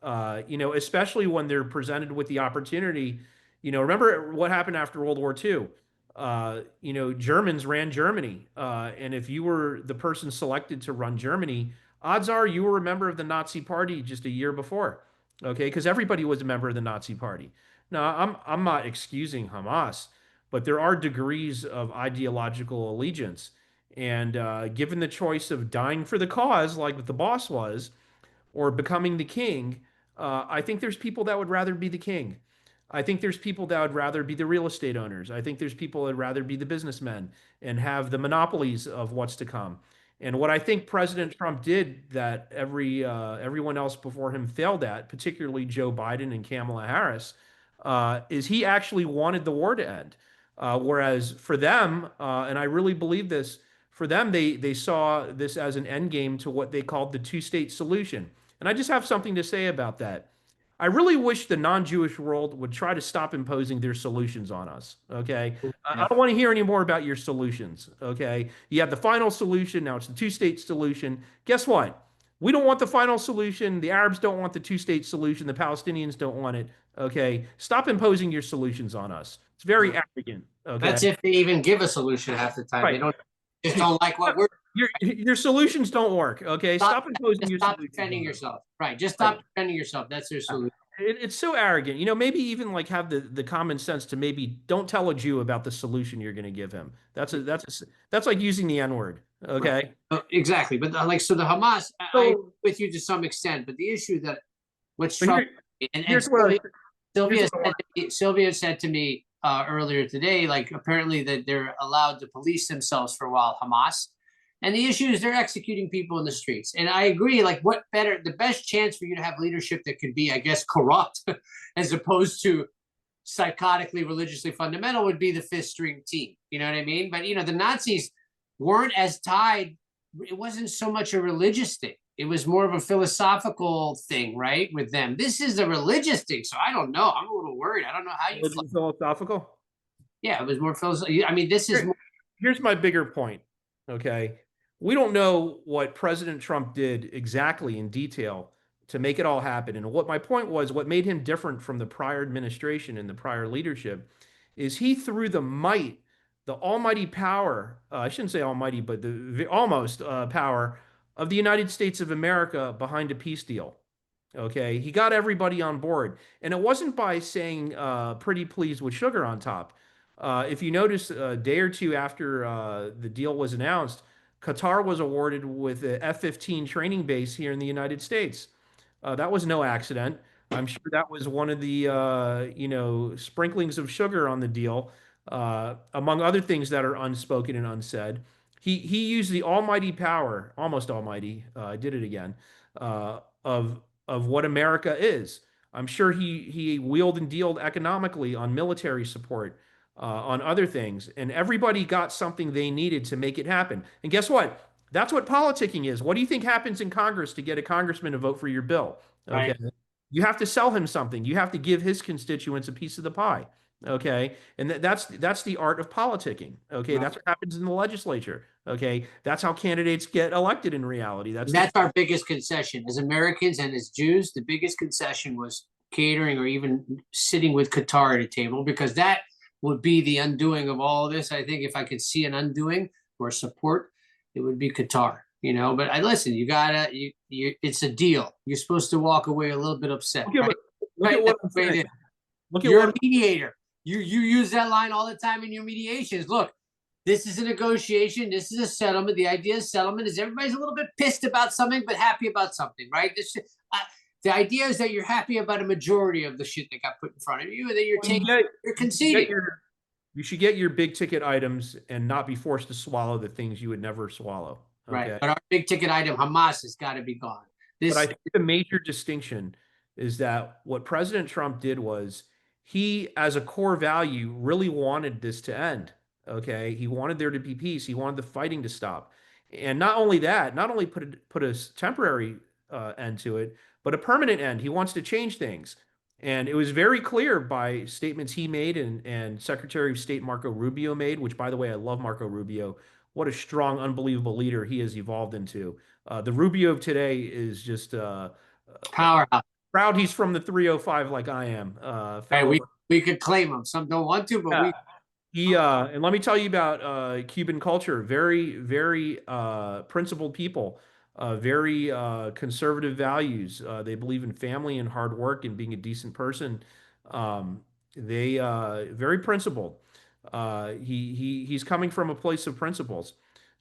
Especially when they're presented with the opportunity. Remember what happened after World War II? Germans ran Germany. And if you were the person selected to run Germany, odds are you were a member of the Nazi Party just a year before. Okay, because everybody was a member of the Nazi Party. Now, I'm not excusing Hamas, but there are degrees of ideological allegiance. And given the choice of dying for the cause, like the boss was, or becoming the king, I think there's people that would rather be the king. I think there's people that would rather be the real estate owners. I think there's people that would rather be the businessmen and have the monopolies of what's to come. And what I think President Trump did that everyone else before him failed at, particularly Joe Biden and Kamala Harris, is he actually wanted the war to end. Whereas for them, and I really believe this, for them, they saw this as an end game to what they called the two-state solution. And I just have something to say about that. I really wish the non-Jewish world would try to stop imposing their solutions on us. Okay. I don't want to hear any more about your solutions. Okay. You have the final solution. Now it's the two-state solution. Guess what? We don't want the final solution. The Arabs don't want the two-state solution. The Palestinians don't want it. Okay. Stop imposing your solutions on us. It's very arrogant. Okay. That's if they even give a solution half the time. Right. They just don't like what we're. Your solutions don't work. Okay. Stop imposing your stop solutions. defending yourself. Right. Just stop defending yourself. That's their solution. It's so arrogant. Maybe even like have the common sense to maybe don't tell a Jew about the solution you're going to give him. That's like using the N-word. Okay. Right. Exactly. But so the Hamas, I agree with you to some extent, but the issue that what's Trump and Sylvia said to me earlier today, like apparently that they're allowed to police themselves for a while, Hamas. And the issue is they're executing people in the streets. And I agree, like the best chance for you to have leadership that could be, I guess, corrupt as opposed to psychotically, religiously fundamental would be the fifth string team. You know what I mean? But, the Nazis weren't as tied. It wasn't so much a religious thing. It was more of a philosophical thing, right, with them. This is a religious thing. So I don't know. I'm a little worried. I don't know how you feel. Philosophical? Yeah, it was more philosophical. I mean, Here's my bigger point, okay? We don't know what President Trump did exactly in detail to make it all happen. And what my point was, what made him different from the prior administration and the prior leadership is he threw the might, the almighty power, I shouldn't say almighty, but the almost power of the United States of America behind a peace deal. Okay. He got everybody on board. And it wasn't by saying pretty please with sugar on top. If you notice, a day or two after the deal was announced, Qatar was awarded with a F-15 training base here in the United States. That was no accident. I'm sure that was one of the sprinklings of sugar on the deal, among other things that are unspoken and unsaid. He used the almighty power, almost almighty. I did it again. Of what America is. I'm sure he wheeled and dealed economically on military support. On other things, and everybody got something they needed to make it happen. And guess what? That's what politicking is. What do you think happens in Congress to get a congressman to vote for your bill? Okay. Right. You have to sell him something. You have to give his constituents a piece of the pie. Okay. And that's the art of politicking. Okay. Right. That's what happens in the legislature. Okay. That's how candidates get elected in reality. That's our biggest concession as Americans and as Jews. The biggest concession was catering or even sitting with Qatar at a table, because that would be the undoing of all of this. I think if I could see an undoing or support, it would be Qatar, but listen, it's a deal. You're supposed to walk away a little bit upset. You're a mediator. You use that line all the time in your mediations. Look, this is a negotiation. This is a settlement. The idea of settlement is everybody's a little bit pissed about something, but happy about something, right? The idea is that you're happy about a majority of the shit that got put in front of you, and that you're conceding. You should get your big ticket items and not be forced to swallow the things you would never swallow. Okay? Right. But our big ticket item, Hamas, has got to be gone. But I think the major distinction is that what President Trump did was he, as a core value, really wanted this to end. Okay. He wanted there to be peace. He wanted the fighting to stop. And not only that, not only put a temporary end to it, but a permanent end. He wants to change things. And it was very clear by statements he made and Secretary of State Marco Rubio made, which, by the way, I love Marco Rubio. What a strong, unbelievable leader he has evolved into. The Rubio of today is just powerhouse. proud he's from the 305 like I am. Right, Fellow. we could claim him. Some don't want to, but Yeah. we. And let me tell you about Cuban culture. Very, very principled people. Very conservative values. They believe in family and hard work and being a decent person. Um, they very principled. He's coming from a place of principles.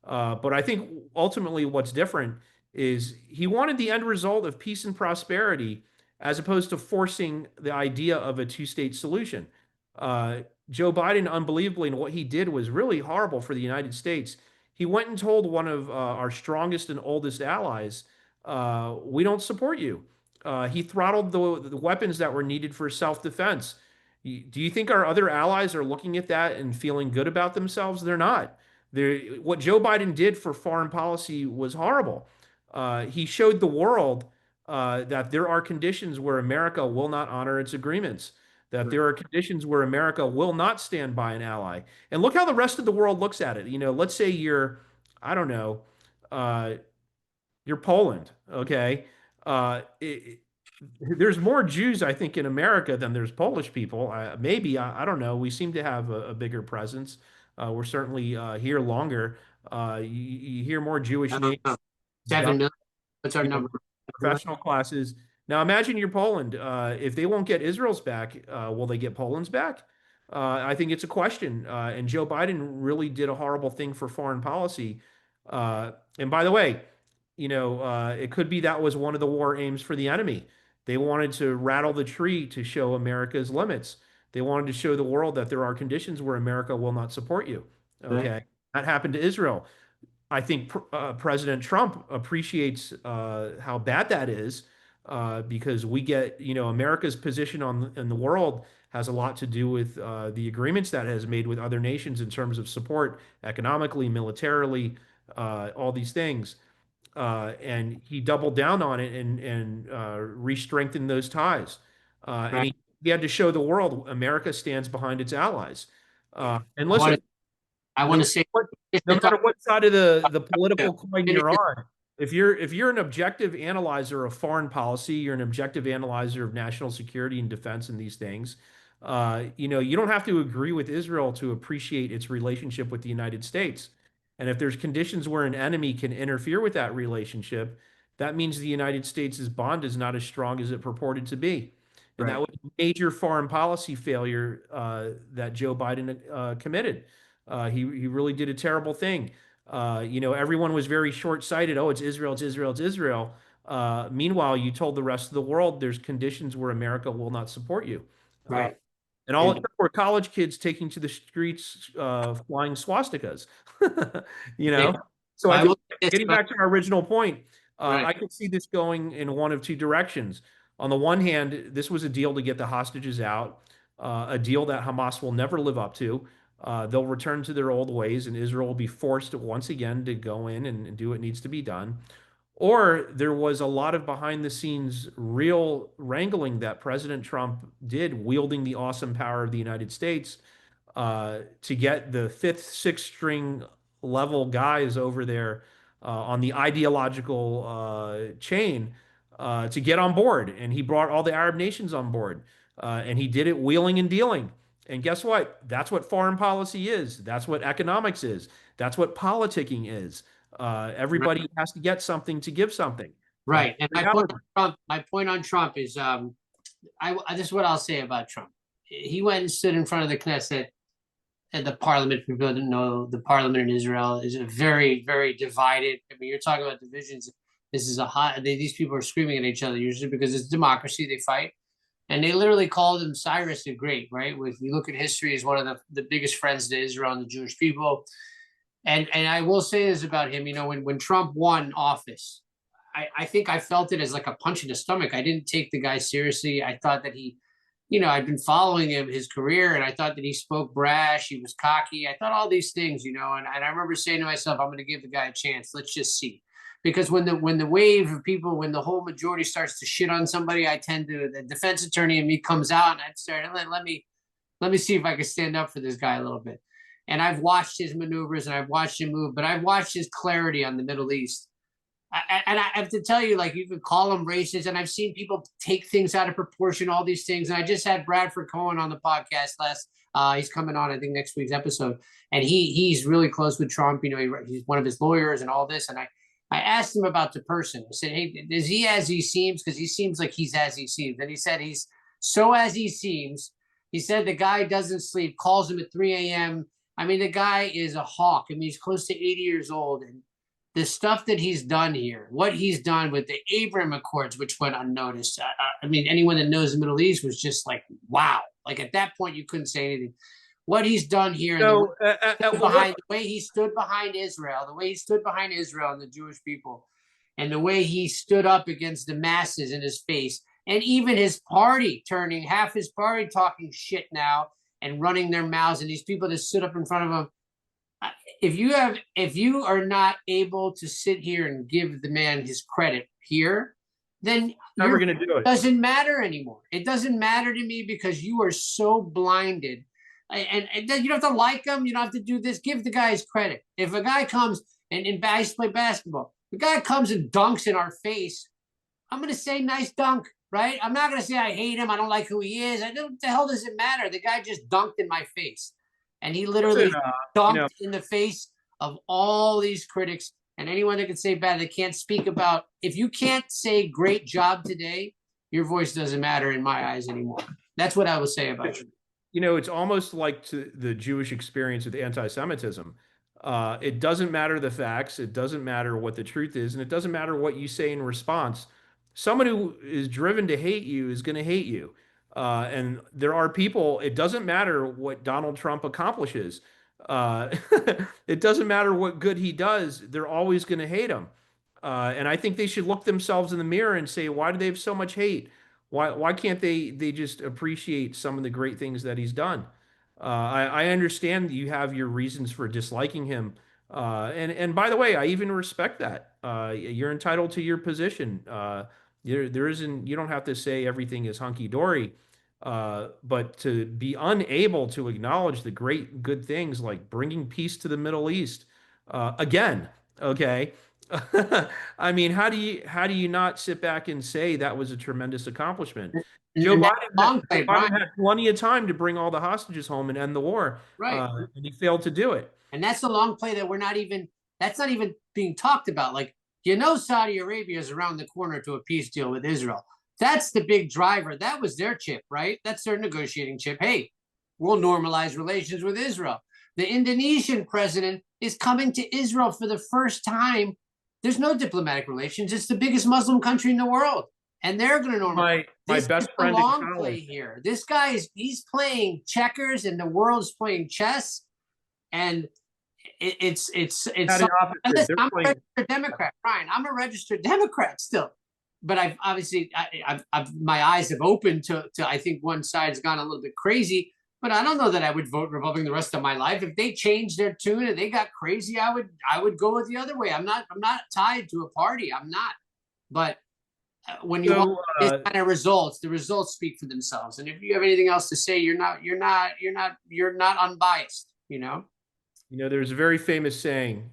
But I think ultimately what's different is he wanted the end result of peace and prosperity as opposed to forcing the idea of a two-state solution. Uh, Joe Biden, unbelievably, and what he did was really horrible for the United States. He went and told one of our strongest and oldest allies, we don't support you. He throttled the weapons that were needed for self-defense. Do you think our other allies are looking at that and feeling good about themselves? They're not. What Joe Biden did for foreign policy was horrible. He showed the world that there are conditions where America will not honor its agreements, that there are conditions where America will not stand by an ally. And look how the rest of the world looks at it. You know, let's say you're, I don't know, you're Poland, okay? There's more Jews, I think, in America than there's Polish people. Maybe, I don't know. We seem to have a bigger presence. We're certainly here longer. You hear more Jewish I names. don't know. 7 million. What's our number? Professional classes. Now imagine you're Poland. If they won't get Israel's back, will they get Poland's back? I think it's a question. And Joe Biden really did a horrible thing for foreign policy. And by the way, you know, it could be that was one of the war aims for the enemy. They wanted to rattle the tree to show America's limits. They wanted to show the world that there are conditions where America will not support you. Okay. Right. That happened to Israel. I think President Trump appreciates how bad that is because we get, you know, America's position in the world has a lot to do with the agreements that it has made with other nations in terms of support economically, militarily, all these things. And he doubled down on it and re-strengthened those ties. And he had to show the world America stands behind its allies. And listen, I want to say, no matter what side of the political coin you're on, if you're an objective analyzer of foreign policy, you're an objective analyzer of national security and defense and these things, you know, you don't have to agree with Israel to appreciate its relationship with the United States. And if there's conditions where an enemy can interfere with that relationship, that means the United States' bond is not as strong as it purported to be. And that was a major foreign policy failure that Joe Biden committed. He really did a terrible thing. You know, everyone was very short-sighted. Oh, it's Israel, it's Israel, it's Israel. Meanwhile, you told the rest of the world there's conditions where America will not support you. right. And all it took were college kids taking to the streets flying swastikas. You know? So I think, getting back to our original point, I could see this going in one of two directions. On the one hand, this was a deal to get the hostages out, a deal that Hamas will never live up to. They'll return to their old ways, and Israel will be forced once again to go in and do what needs to be done. Or there was a lot of behind the scenes real wrangling that President Trump did, wielding the awesome power of the United States to get the fifth, sixth string level guys over there on the ideological chain to get on board. And he brought all the Arab nations on board. And he did it wheeling and dealing. And guess what? That's what foreign policy is. That's what economics is. That's what politicking is. Everybody has to get something to give something. Right. And my point on Trump is, this is what I'll say about Trump. He went and stood in front of the Knesset and the parliament. People don't know the parliament in Israel is a very, very divided. I mean, you're talking about divisions. This is these people are screaming at each other usually because it's democracy. They fight. And they literally called him Cyrus the Great, right? If you look at history, he's one of the biggest friends to Israel and the Jewish people. And I will say this about him, you know, when Trump won office, I think I felt it as like a punch in the stomach. I didn't take the guy seriously. I thought that he, you know, I'd been following him, his career, and I thought that he spoke brash, he was cocky. I thought all these things, you know, and I remember saying to myself, I'm going to give the guy a chance. Let's just see. Because when the wave of people, when the whole majority starts to shit on somebody, I tend to, the defense attorney in me comes out and I'd start, let me see if I can stand up for this guy a little bit. And I've watched his maneuvers and I've watched him move, but I've watched his clarity on the Middle East. And I have to tell you, like, you could call them racist, and I've seen people take things out of proportion, all these things. And I just had Bradford Cohen on the podcast last. He's coming on, I think, next week's episode, and he's really close with Trump. You know, he's one of his lawyers and all this. And I asked him about the person. I said, "Hey, is he as he seems? Because he seems like he's as he seems." And he said he's so as he seems. He said the guy doesn't sleep, calls him at 3 a.m. I mean, the guy is a hawk. I mean, he's close to 80 years old, and the stuff that he's done here, what he's done with the Abraham Accords, which went unnoticed. I mean, anyone that knows the Middle East was just like, wow. Like at that point, you couldn't say anything. What he's done here, So, the way he stood behind Israel, the way he stood behind Israel and the Jewish people, and the way he stood up against the masses in his face, and even his party turning half his party talking shit now and running their mouths, and these people that stood up in front of him. If you are not able to sit here and give the man his credit here, then never going to do it. Doesn't matter anymore. It doesn't matter to me because you are so blinded. And you don't have to like him. You don't have to do this. Give the guy his credit. If a guy comes and I used to play basketball, the guy comes and dunks in our face, I'm going to say nice dunk, right? I'm not going to say I hate him. I don't like who he is. What the hell does it matter? The guy just dunked in my face. And he literally dunked in the face of all these critics and anyone that can say bad, that can't speak about. If you can't say great job today, your voice doesn't matter in my eyes anymore. That's what I will say about you. You know, it's almost like the Jewish experience with anti-Semitism. It doesn't matter the facts. It doesn't matter what the truth is. And it doesn't matter what you say in response. Someone who is driven to hate you is going to hate you. And there are people, it doesn't matter what Donald Trump accomplishes. It doesn't matter what good he does. They're always going to hate him. And I think they should look themselves in the mirror and say, why do they have so much hate? Why can't they just appreciate some of the great things that he's done? I understand that you have your reasons for disliking him. And by the way, I even respect that. You're entitled to your position. There isn't, you don't have to say everything is hunky-dory, but to be unable to acknowledge the great good things like bringing peace to the Middle East, again, okay? I mean, how do you not sit back and say that was a tremendous accomplishment? Joe Biden had plenty of time to bring all the hostages home and end the war, right? And he failed to do it. And that's the long play that that's not even being talked about. Like, you know, Saudi Arabia is around the corner to a peace deal with Israel. That's the big driver. That was their chip, right? That's their negotiating chip. Hey, we'll normalize relations with Israel. The Indonesian president is coming to Israel for the first time. There's no diplomatic relations. It's the biggest Muslim country in the world. And they're going to normalize. My best friend in long play here. This guy he's playing checkers and the world's playing chess. And it's I'm a registered Democrat, Brian. I'm a registered Democrat still, but I've obviously my eyes have opened to I think one side's gone a little bit crazy, but I don't know that I would vote Republican the rest of my life. If they changed their tune and they got crazy, I would go with the other way. I'm not tied to a party. I'm not, but when you want this kind of results, the results speak for themselves. And if you have anything else to say, you're not unbiased. You know, there's a very famous saying,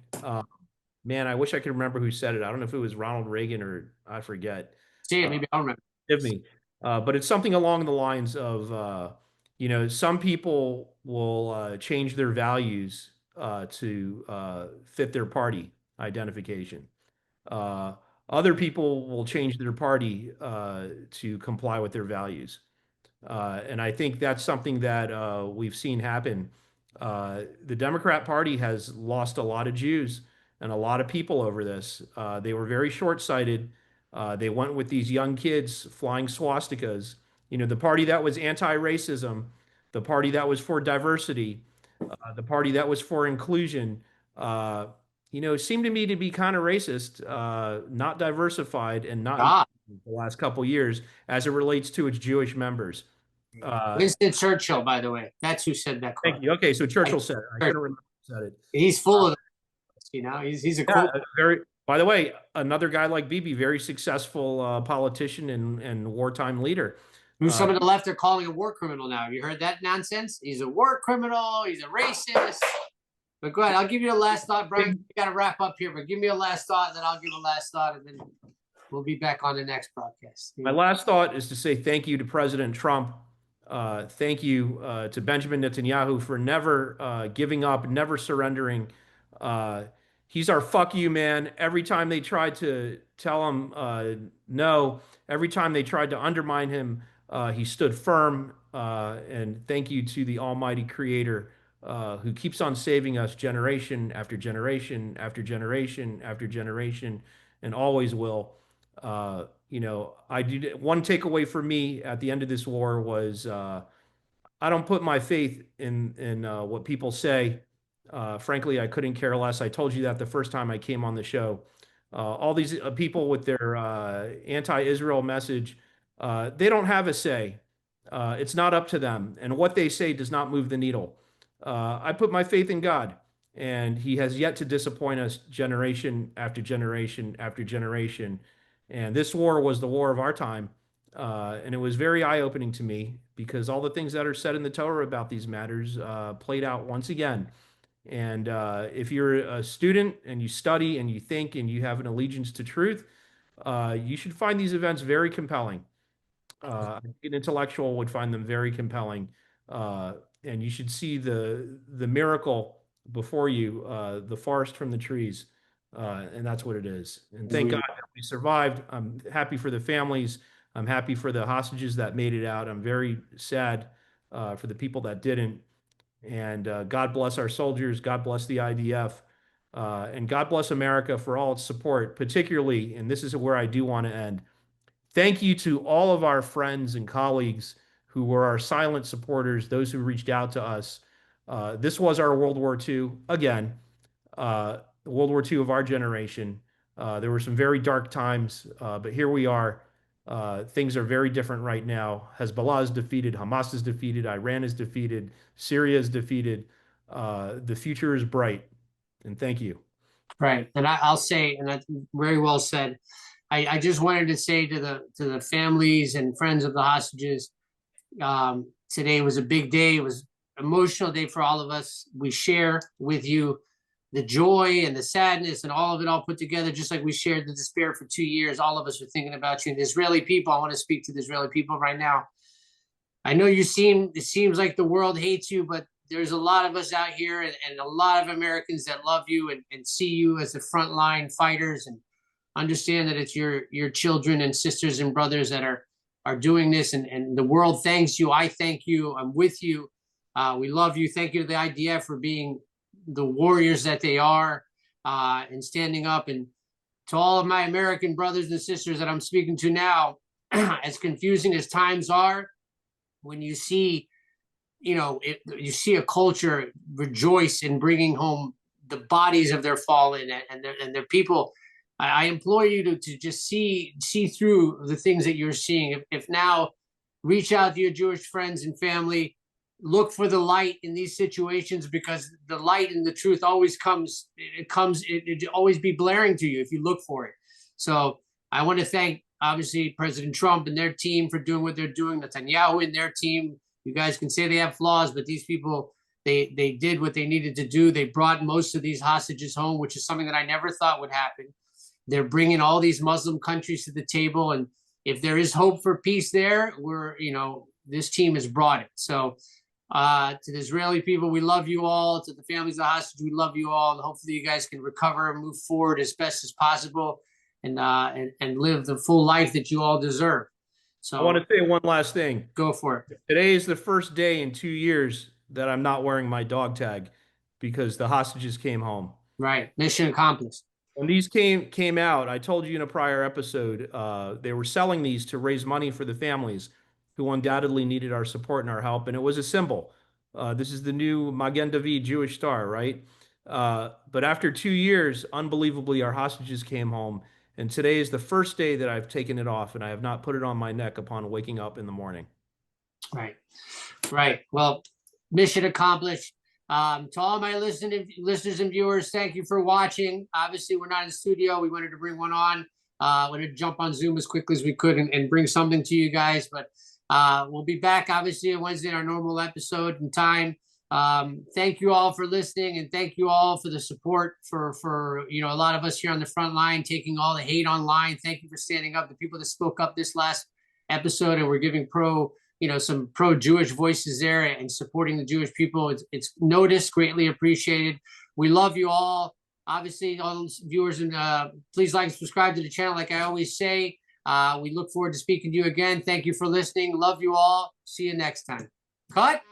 man, I wish I could remember who said it. I don't know if it was Ronald Reagan or I forget. Say it, maybe I'll remember. Give me. But it's something along the lines of, you know, some people will change their values to fit their party identification. Other people will change their party to comply with their values. And I think that's something that we've seen happen. The Democrat Party has lost a lot of Jews and a lot of people over this. They were very short-sighted. They went with these young kids flying swastikas. You know, the party that was anti-racism, the party that was for diversity, the party that was for inclusion, you know, seemed to me to be kind of racist, not diversified, and not the last couple of years as it relates to its Jewish members. Winston Churchill, by the way, that's who said that quote. Thank you. Okay, so Churchill said it. I couldn't remember who said it. He's full of, you know, he's a cool. Very. By the way, another guy like Bibi, very successful politician and wartime leader. Who some of the left are calling a war criminal now. Have you heard that nonsense? He's a war criminal. He's a racist. But go ahead. I'll give you a last thought, Brian. We got to wrap up here, but give me a last thought, and then I'll give a last thought, and then we'll be back on the next broadcast. My last thought is to say thank you to President Trump. Thank you to Benjamin Netanyahu for never giving up, never surrendering. He's our fuck you man. Every time they tried to tell him no, every time they tried to undermine him, he stood firm. And thank you to the Almighty Creator who keeps on saving us generation after generation after generation after generation, and always will. One takeaway for me at the end of this war was I don't put my faith in what people say. Frankly, I couldn't care less. I told you that the first time I came on the show. All these people with their anti-Israel message, they don't have a say. It's not up to them, and what they say does not move the needle. I put my faith in God, and He has yet to disappoint us generation after generation after generation. And this war was the war of our time. And it was very eye-opening to me because all the things that are said in the Torah about these matters played out once again. And if you're a student and you study and you think and you have an allegiance to truth, you should find these events very compelling. An intellectual would find them very compelling. And you should see the miracle before you, the forest from the trees. And that's what it is. And thank God that we survived. I'm happy for the families. I'm happy for the hostages that made it out. I'm very sad for the people that didn't. And God bless our soldiers. God bless the IDF. And God bless America for all its support, particularly, and this is where I do want to end. Thank you to all of our friends and colleagues who were our silent supporters, those who reached out to us. This was our World War II again. World War II of our generation. There were some very dark times, but here we are. Things are very different right now. Hezbollah is defeated, Hamas is defeated, Iran is defeated, Syria is defeated. The future is bright, and thank you. Right, and I'll say, and that's very well said. I just wanted to say to the families and friends of the hostages, today was a big day. It was an emotional day for all of us. We share with you the joy and the sadness and all of it all put together, just like we shared the despair for 2 years. All of us are thinking about you. And the Israeli people, I want to speak to the Israeli people right now. I know it seems like the world hates you, but there's a lot of us out here and a lot of Americans that love you and see you as the frontline fighters and understand that it's your children and sisters and brothers that are doing this. And the world thanks you. I thank you. I'm with you. We love you. Thank you to the IDF for being the warriors that they are, and standing up. And to all of my American brothers and sisters that I'm speaking to now, as confusing as times are, when you see, you see a culture rejoice in bringing home the bodies of their fallen and their people, I implore you to just see through the things that you're seeing. If now, reach out to your Jewish friends and family. Look for the light in these situations, because the light and the truth always comes. It always be blaring to you if you look for it. So I want to thank, obviously, President Trump and their team for doing what they're doing. Netanyahu and their team. You guys can say they have flaws, but these people, they did what they needed to do. They brought most of these hostages home, which is something that I never thought would happen. They're bringing all these Muslim countries to the table, and if there is hope for peace there, this team has brought it. So. To the Israeli people, we love you all. To the families of the hostages, we love you all. And hopefully you guys can recover and move forward as best as possible and live the full life that you all deserve. So I want to say one last thing. Go for it. Today is the first day in 2 years that I'm not wearing my dog tag because the hostages came home. Right. Mission accomplished. When these came out, I told you in a prior episode, they were selling these to raise money for the families who undoubtedly needed our support and our help. And it was a symbol. This is the new Magen David Jewish star, right? But after 2 years, unbelievably, our hostages came home. And today is the first day that I've taken it off, and I have not put it on my neck upon waking up in the morning. Right. Right. Well, mission accomplished. To all my listeners and viewers, thank you for watching. Obviously, we're not in studio. We wanted to bring one on. Wanted to jump on Zoom as quickly as we could and bring something to you guys. But we'll be back, obviously, on Wednesday in our normal episode and time. Thank you all for listening, and thank you all for the support for a lot of us here on the front line taking all the hate online. Thank you for standing up. The people that spoke up this last episode and we're giving some pro-Jewish voices there and supporting the Jewish people. It's noticed, greatly appreciated. We love you all. Obviously, all those viewers, and please like and subscribe to the channel. Like I always say, we look forward to speaking to you again. Thank you for listening. Love you all. See you next time. Cut.